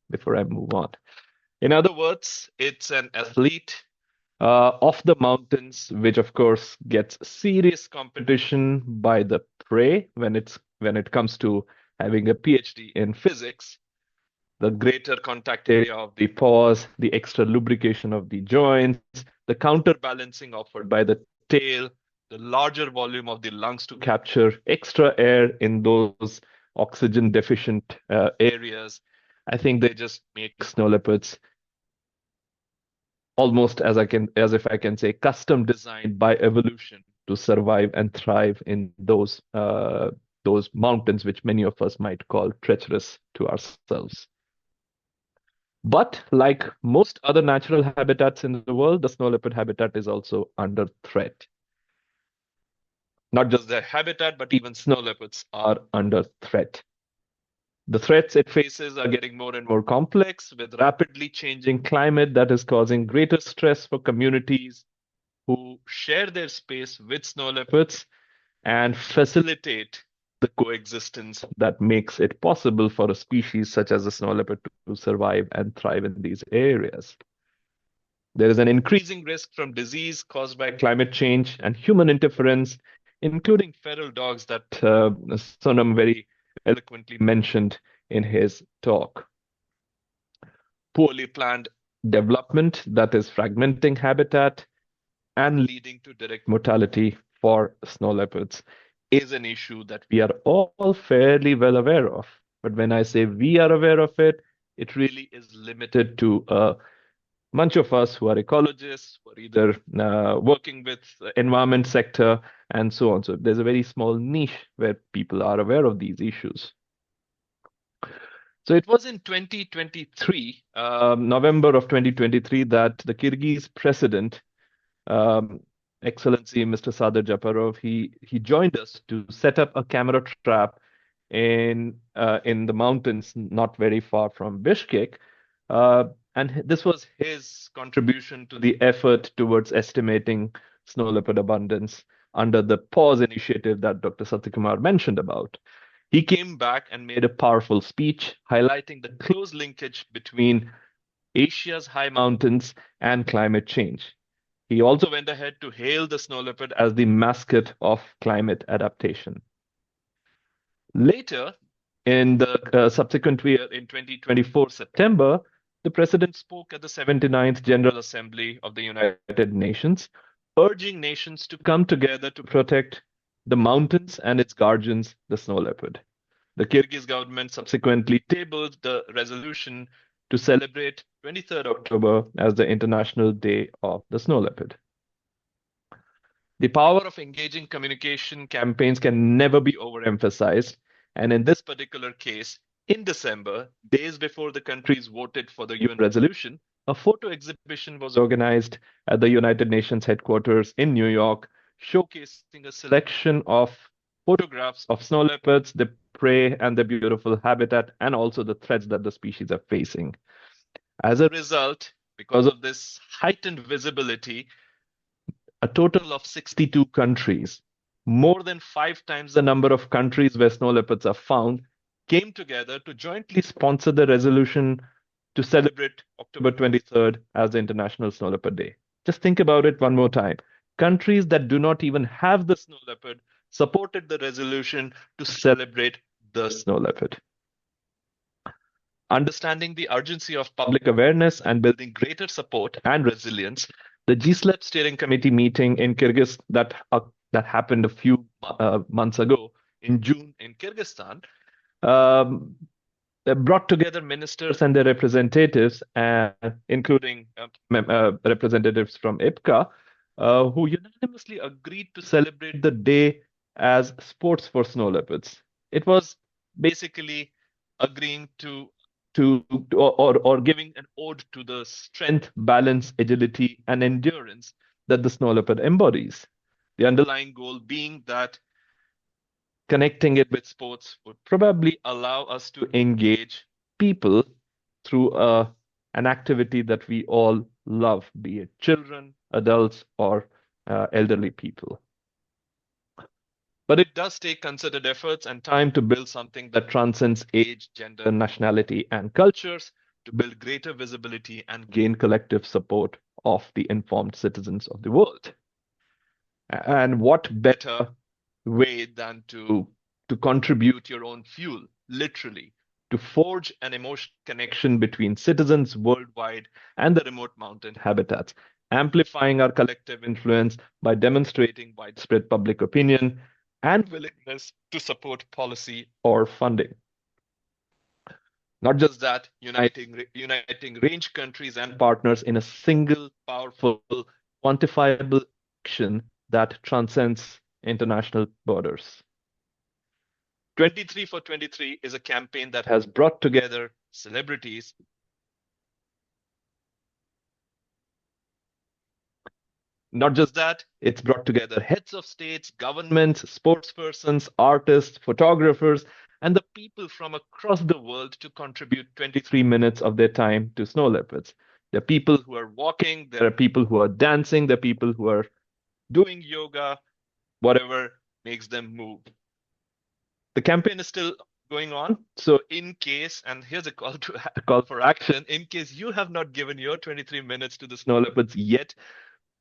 G: before I move on. In other words, it's an athlete of the mountains, which of course gets serious competition by the prey when it comes to having a PhD in physics. The greater contact area of the paws, the extra lubrication of the joints, the counterbalancing offered by the tail, the larger volume of the lungs to capture extra air in those oxygen deficient areas. I think they just make snow leopards almost as if I can say custom designed by evolution to survive and thrive in those mountains, which many of us might call treacherous to ourselves. But like most other natural habitats in the world, the snow leopard habitat is also under threat. Not just their habitat, but even snow leopards are under threat. The threats it faces are getting more and more complex, with rapidly changing climate that is causing greater stress for communities who share their space with snow leopards and facilitate the coexistence that makes it possible for a species such as the snow leopard to survive and thrive in these areas. There is an increasing risk from disease caused by climate change and human interference, including feral dogs that Sonam very eloquently mentioned in his talk. Poorly planned development that is fragmenting habitat and leading to direct mortality for snow leopards is an issue that we are all fairly well aware of. But when I say we are aware of it, it really is limited to a bunch of us who are ecologists, who are either working with the environment sector and so on. So there's a very small niche where people are aware of these issues. So it was in 2023, November of 2023, that the Kyrgyz president, Excellency Mr. Sadir Japarov, he joined us to set up a camera trap in the mountains not very far from Bishkek. And this was his contribution to the effort towards estimating snow leopard abundance under the PAWS initiative that Dr. Satyakumar mentioned about. He came back and made a powerful speech highlighting the close linkage between Asia's high mountains and climate change. He also went ahead to hail the snow leopard as the mascot of climate adaptation. Later, in the subsequent year, in 2024 September, the president spoke at the 79th General Assembly of the United Nations, urging nations to come together to protect the mountains and its guardians, the snow leopard. The Kyrgyz government subsequently tabled the resolution to celebrate 23rd October as the International Day of the Snow Leopard. The power of engaging communication campaigns can never be overemphasized. And in this particular case, in December, days before the countries voted for the UN resolution, a photo exhibition was organized at the United Nations headquarters in New York, showcasing a selection of photographs of snow leopards, the prey, and the beautiful habitat, and also the threats that the species are facing. As a result, because of this heightened visibility, a total of 62 countries, more than 5 times the number of countries where snow leopards are found, came together to jointly sponsor the resolution to celebrate October 23rd as the International Snow Leopard Day. Just think about it one more time. Countries that do not even have the snow leopard supported the resolution to celebrate the snow leopard. Understanding the urgency of public awareness and building greater support and resilience, the GSLEP steering committee meeting in Kyrgyz that happened a few months ago in June in Kyrgyzstan brought together ministers and their representatives, including representatives from IBCA, who unanimously agreed to celebrate the day as sports for snow leopards. It was basically agreeing or giving an ode to the strength, balance, agility, and endurance that the snow leopard embodies. The underlying goal being that connecting it with sports would probably allow us to engage people through an activity that we all love, be it children, adults, or elderly people. But it does take concerted efforts and time to build something that transcends age, gender, nationality, and cultures, to build greater visibility and gain collective support of the informed citizens of the world. And what better way than to contribute your own fuel, literally, to forge an emotional connection between citizens worldwide and the remote mountain habitats, amplifying our collective influence by demonstrating widespread public opinion and willingness to support policy or funding. Not just that, uniting range countries and partners in a single, powerful, quantifiable action that transcends international borders. 23 for 23 is a campaign that has brought together celebrities, not just that, it's brought together heads of states, governments, sportspersons, artists, photographers, and the people from across the world to contribute 23 minutes of their time to snow leopards. There are people who are walking, there are people who are dancing, there are people who are doing yoga, whatever makes them move. The campaign is still going on. So in case, and here's a call for action, in case you have not given your 23 minutes to the snow leopards yet,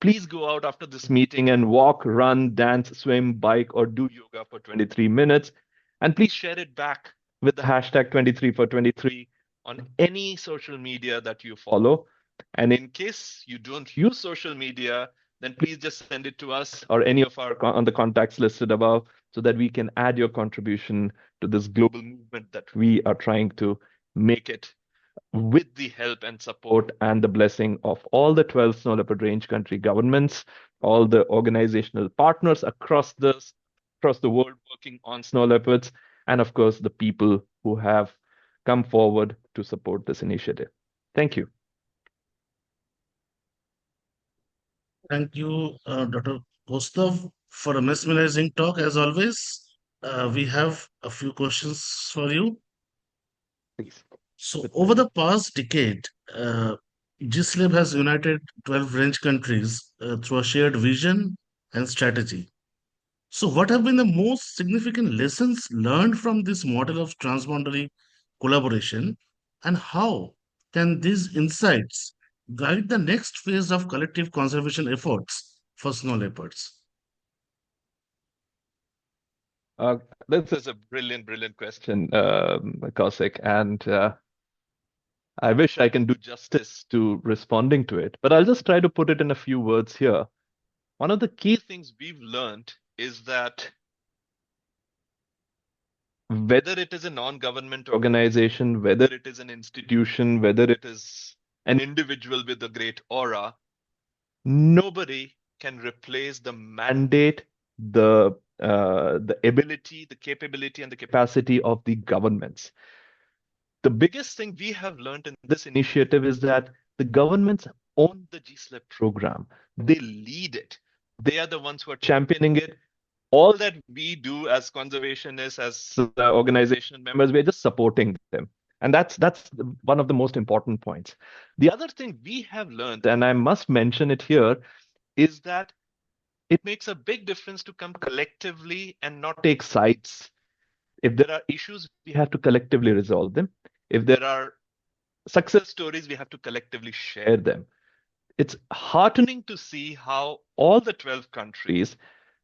G: please go out after this meeting and walk, run, dance, swim, bike, or do yoga for 23 minutes. And please share it back with the hashtag 23 for 23 on any social media that you follow. And in case you don't use social media, then please just send it to us or any of our on the contacts listed above, so that we can add your contribution to this global movement that we are trying to make it, with the help and support and the blessing of all the 12 snow leopard range country governments, all the organizational partners across the world working on snow leopards, and of course the people who have come forward to support this initiative. Thank you.
B: Thank you, Dr. Gustav, for a mesmerizing talk as always. We have a few questions for you.
G: Please.
B: So, over the past decade, GSLEB has united 12 range countries through a shared vision and strategy. So, what have been the most significant lessons learned from this model of transboundary collaboration, and how can these insights guide the next phase of collective conservation efforts for snow leopards?
G: This is a brilliant, brilliant question, Kaushik, and I wish I can do justice to responding to it, but I'll just try to put it in a few words here. One of the key things we've learned is that whether it is a non-government organization, whether it is an institution, whether it is an individual with a great aura, nobody can replace the mandate, the ability, the capability, and the capacity of the governments. The biggest thing we have learned in this initiative is that the governments own the GSLEP program. They lead it. They are the ones who are championing it. All that we do as conservationists, as organization members, we're just supporting them. And that's one of the most important points. The other thing we have learned, and I must mention it here, is that it makes a big difference to come collectively and not take sides. If there are issues, we have to collectively resolve them. If there are success stories, we have to collectively share them. It's heartening to see how all the 12 countries,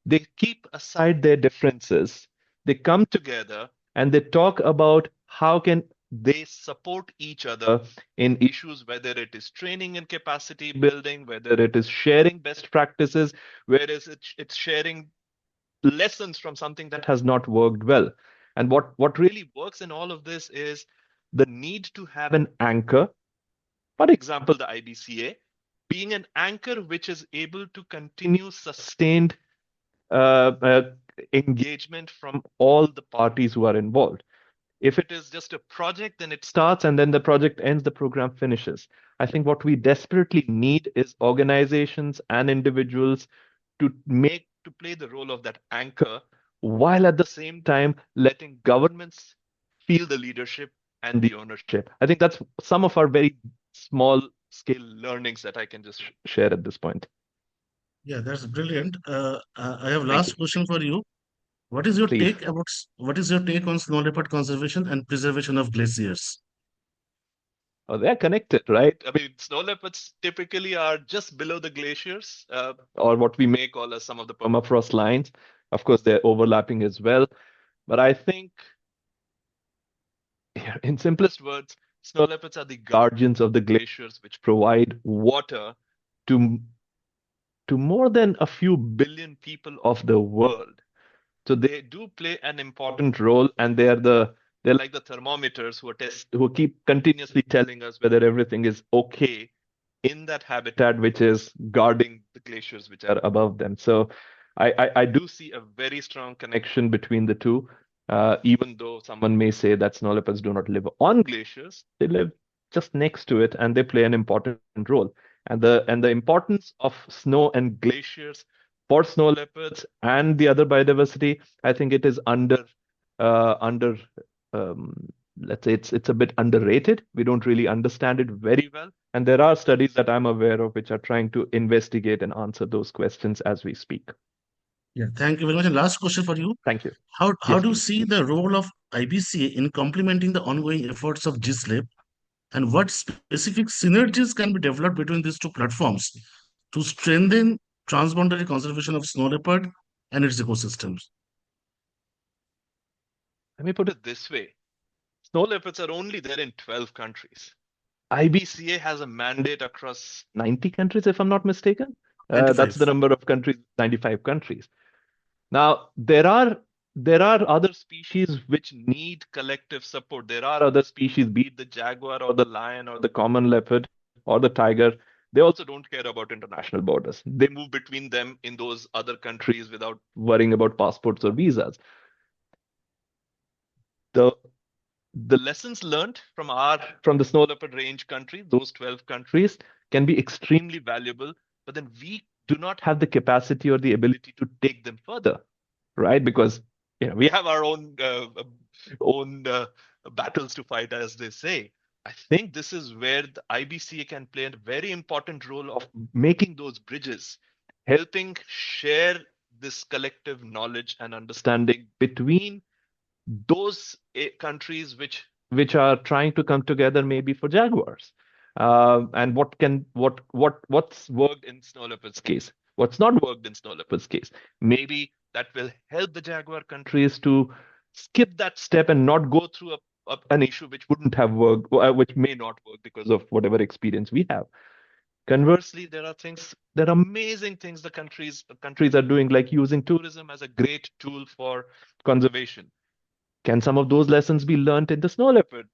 G: they keep aside their differences, they come together and they talk about how can they support each other in issues, whether it is training and capacity building, whether it is sharing best practices, whereas it's sharing lessons from something that has not worked well. And what really works in all of this is the need to have an anchor. For example, the IBCA being an anchor which is able to continue sustained engagement from all the parties who are involved. If it is just a project, then it starts and then the project ends, the program finishes. I think what we desperately need is organizations and individuals to play the role of that anchor, while at the same time letting governments feel the leadership and the ownership. I think that's some of our very small scale learnings that I can just share at this point.
B: Yeah, that's brilliant. I have
G: Thank
B: last
G: you.
B: question for you. What is your
G: Please.
B: take on snow leopard conservation and preservation of glaciers?
G: Oh, they're connected, right? I mean, snow leopards typically are just below the glaciers, or what we may call as some of the permafrost lines. Of course, they're overlapping as well. But I think, in simplest words, snow leopards are the guardians of the glaciers, which provide water to more than a few billion people of the world. So they do play an important role, and they're like the thermometers who keep continuously telling us whether everything is okay in that habitat, which is guarding the glaciers which are above them. So I do see a very strong connection between the two. Even though someone may say that snow leopards do not live on glaciers, they live just next to it, and they play an important role. And the importance of snow and glaciers for snow leopards and the other biodiversity, I think it is under let's say it's a bit underrated. We don't really understand it very well. And there are studies that I'm aware of which are trying to investigate and answer those questions as we speak.
B: Yeah, thank you very much. And last question for you.
G: Thank you.
B: How
G: Yes,
B: do you
G: please.
B: see the role of IBCA in complementing the ongoing efforts of GSLEP, and what specific synergies can be developed between these two platforms to strengthen transboundary conservation of snow leopard and its ecosystems?
G: Let me put it this way. Snow leopards are only there in 12 countries. IBCA has a mandate across 90 countries, if I'm not mistaken.
B: 95.
G: That's the number of countries, 95 countries. Now, there are other species which need collective support. There are other species, be it the jaguar or the lion or the common leopard or the tiger. They also don't care about international borders. They move between them in those other countries without worrying about passports or visas. The lessons learned from the snow leopard range countries, those 12 countries, can be extremely valuable, but then we do not have the capacity or the ability to take them further, right? Because we have our own battles to fight, as they say. I think this is where the IBCA can play a very important role of making those bridges, helping share this collective knowledge and understanding between those countries which are trying to come together maybe for jaguars, and what's worked in snow leopard's case, what's not worked in snow leopard's case. Maybe that will help the jaguar countries to skip that step and not go through an issue which wouldn't have worked, which may not work because of whatever experience we have. Conversely, there are amazing things the countries are doing, like using tourism as a great tool for conservation. Can some of those lessons be learned in the snow leopard,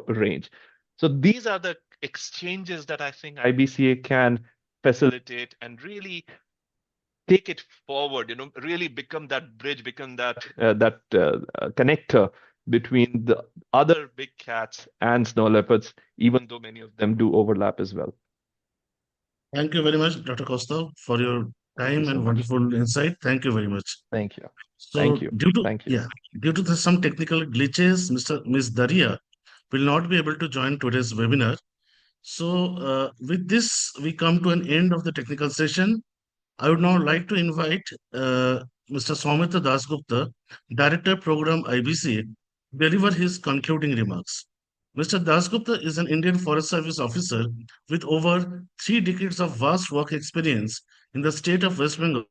G: range? So these are the exchanges that I think IBCA can facilitate and really take it forward. Really become that bridge, become that connector between the other big cats and snow leopards, even though many of them do overlap as well.
B: Thank you very much, Dr. Kostav, for your
G: Thank you
B: time
G: so
B: and
G: much.
B: wonderful insight. Thank you very much.
G: Thank you.
B: So
G: Thank you.
B: due to
G: Thank you.
B: some technical glitches, Ms. Daria will not be able to join today's webinar. So with this, we come to an end of the technical session. I would now like to invite Mr. Soumitra Dasgupta, Director Program IBCA, deliver his concluding remarks. Mr. Dasgupta is an Indian Forest Service officer with over 3 decades of vast work experience in the state of West Bengal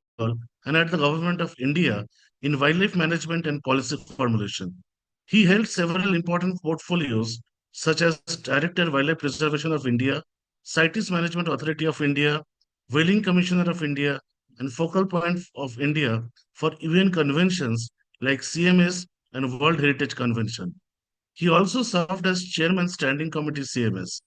B: and at the Government of India in wildlife management and policy formulation. He held several important portfolios such as Director Wildlife Preservation of India, CITES Management Authority of India, Whaling Commissioner of India, and Focal Point of India for UN conventions like CMS and World Heritage Convention. He also served as Chairman Standing Committee CMS.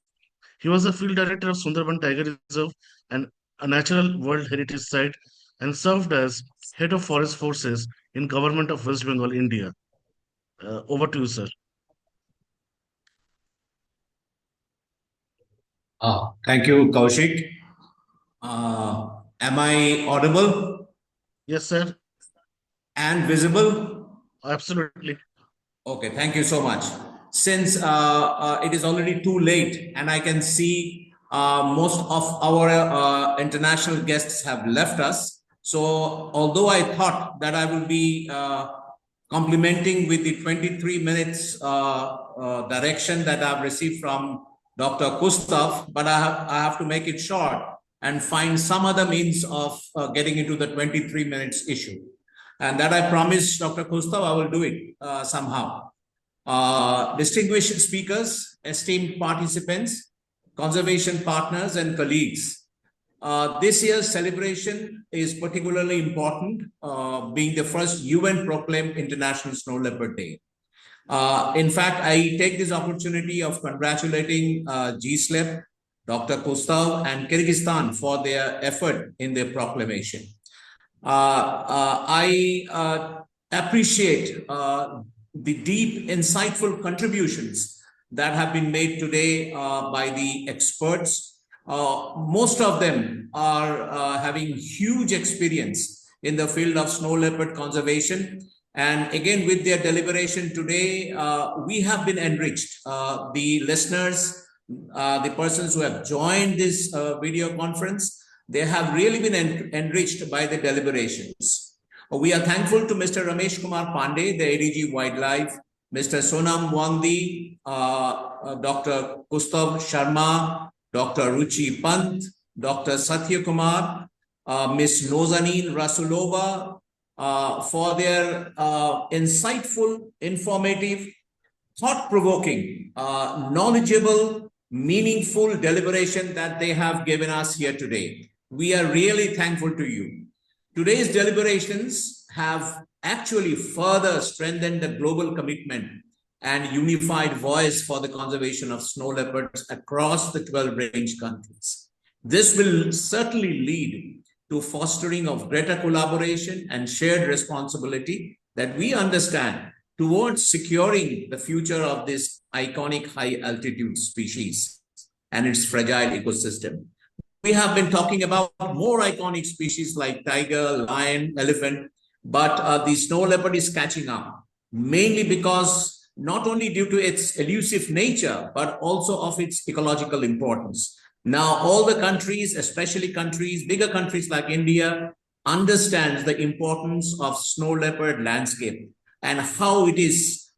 B: He was a Field Director of Sundarban Tiger Reserve and a Natural World Heritage Site and served as Head of Forest Forces in Government of West Bengal, India. Over to you, sir.
H: Thank you, Kaushik. Am I audible
B: Yes, sir.
H: and visible?
B: Absolutely.
H: Okay, thank you so much. Since it is already too late and I can see most of our international guests have left us. So although I thought that I will be complementing with the 23 minutes direction that I've received from Dr. Kostav, but I have to make it short and find some other means of getting into the 23 minutes issue. And that I promised Dr. Kostav, I will do it somehow. Distinguished speakers, esteemed participants, conservation partners and colleagues. This year's celebration is particularly important, being the first UN proclaimed International Snow Leopard Day. In fact, I take this opportunity of congratulating GSLEP, Dr. Kostav and Kyrgyzstan for their effort in their proclamation. I appreciate the deep, insightful contributions that have been made today by the experts. Most of them are having huge experience in the field of snow leopard conservation. And again, with their deliberation today, we have been enriched. The listeners, the persons who have joined this video conference, they have really been enriched by the deliberations. We are thankful to Mr. Ramesh Kumar Pandey, the ADG Wildlife, Mr. Sonam Wangdi, Dr. Kostav Sharma, Dr. Ruchi Pant, Dr. Satya Kumar, Ms. Nozanin Rasulova, for their insightful, informative, thought-provoking, knowledgeable, meaningful deliberation that they have given us here today. We are really thankful to you. Today's deliberations have actually further strengthened the global commitment and unified voice for the conservation of snow leopards across the 12 range countries. This will certainly lead to fostering of greater collaboration and shared responsibility that we understand towards securing the future of this iconic high altitude species and its fragile ecosystem. We have been talking about more iconic species like tiger, lion, elephant, but the snow leopard is catching up, mainly because not only due to its elusive nature, but also of its ecological importance. Now, all the countries, especially bigger countries like India, understands the importance of snow leopard landscape and how it is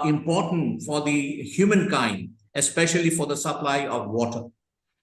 H: important for the humankind especially for the supply of water.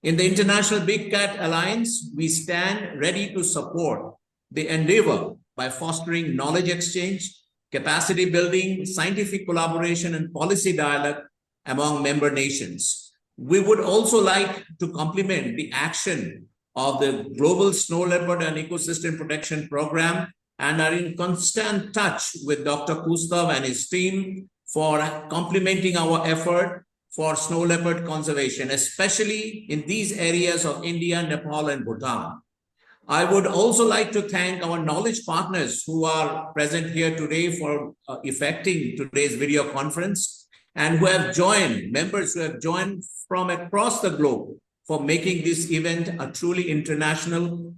H: In the International Big Cat Alliance, we stand ready to support the endeavor by fostering knowledge exchange, capacity building, scientific collaboration, and policy dialogue among member nations. We would also like to complement the action of the Global Snow Leopard and Ecosystem Protection Program and are in constant touch with Dr. Kustav and his team for complementing our effort for snow leopard conservation, especially in these areas of India, Nepal, and Bhutan. I would also like to thank our knowledge partners who are present here today for effecting today's video conference and who have joined, members who have joined from across the globe for making this event a truly international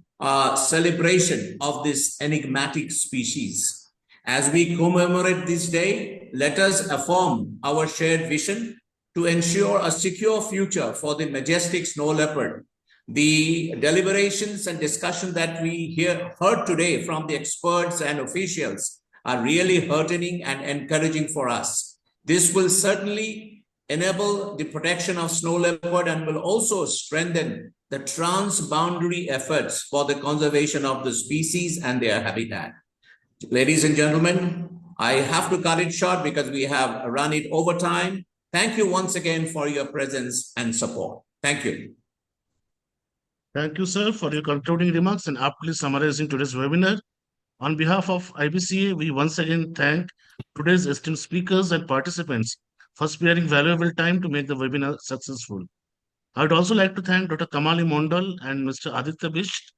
H: celebration of this enigmatic species. As we commemorate this day, let us affirm our shared vision to ensure a secure future for the majestic snow leopard. The deliberations and discussion that we heard today from the experts and officials are really heartening and encouraging for us. This will certainly enable the protection of snow leopard and will also strengthen the transboundary efforts for the conservation of the species and their habitat. Ladies and gentlemen, I have to cut it short because we have run it over time. Thank you once again for your presence and support. Thank you.
B: Thank you, sir, for your concluding remarks and aptly summarizing today's webinar. On behalf of IBCA, we once again thank today's esteemed speakers and participants for sparing valuable time to make the webinar successful. I would also like to thank Dr. Kamali Mondal and Mr. Aditya Bisht,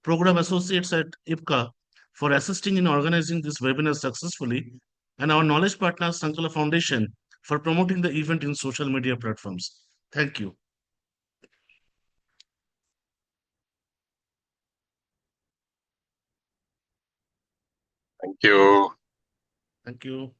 B: Program Associates at IBCA, for assisting in organizing this webinar successfully, and our knowledge partner, Sankala Foundation, for promoting the event in social media platforms. Thank you.
G: Thank you.
B: Thank you.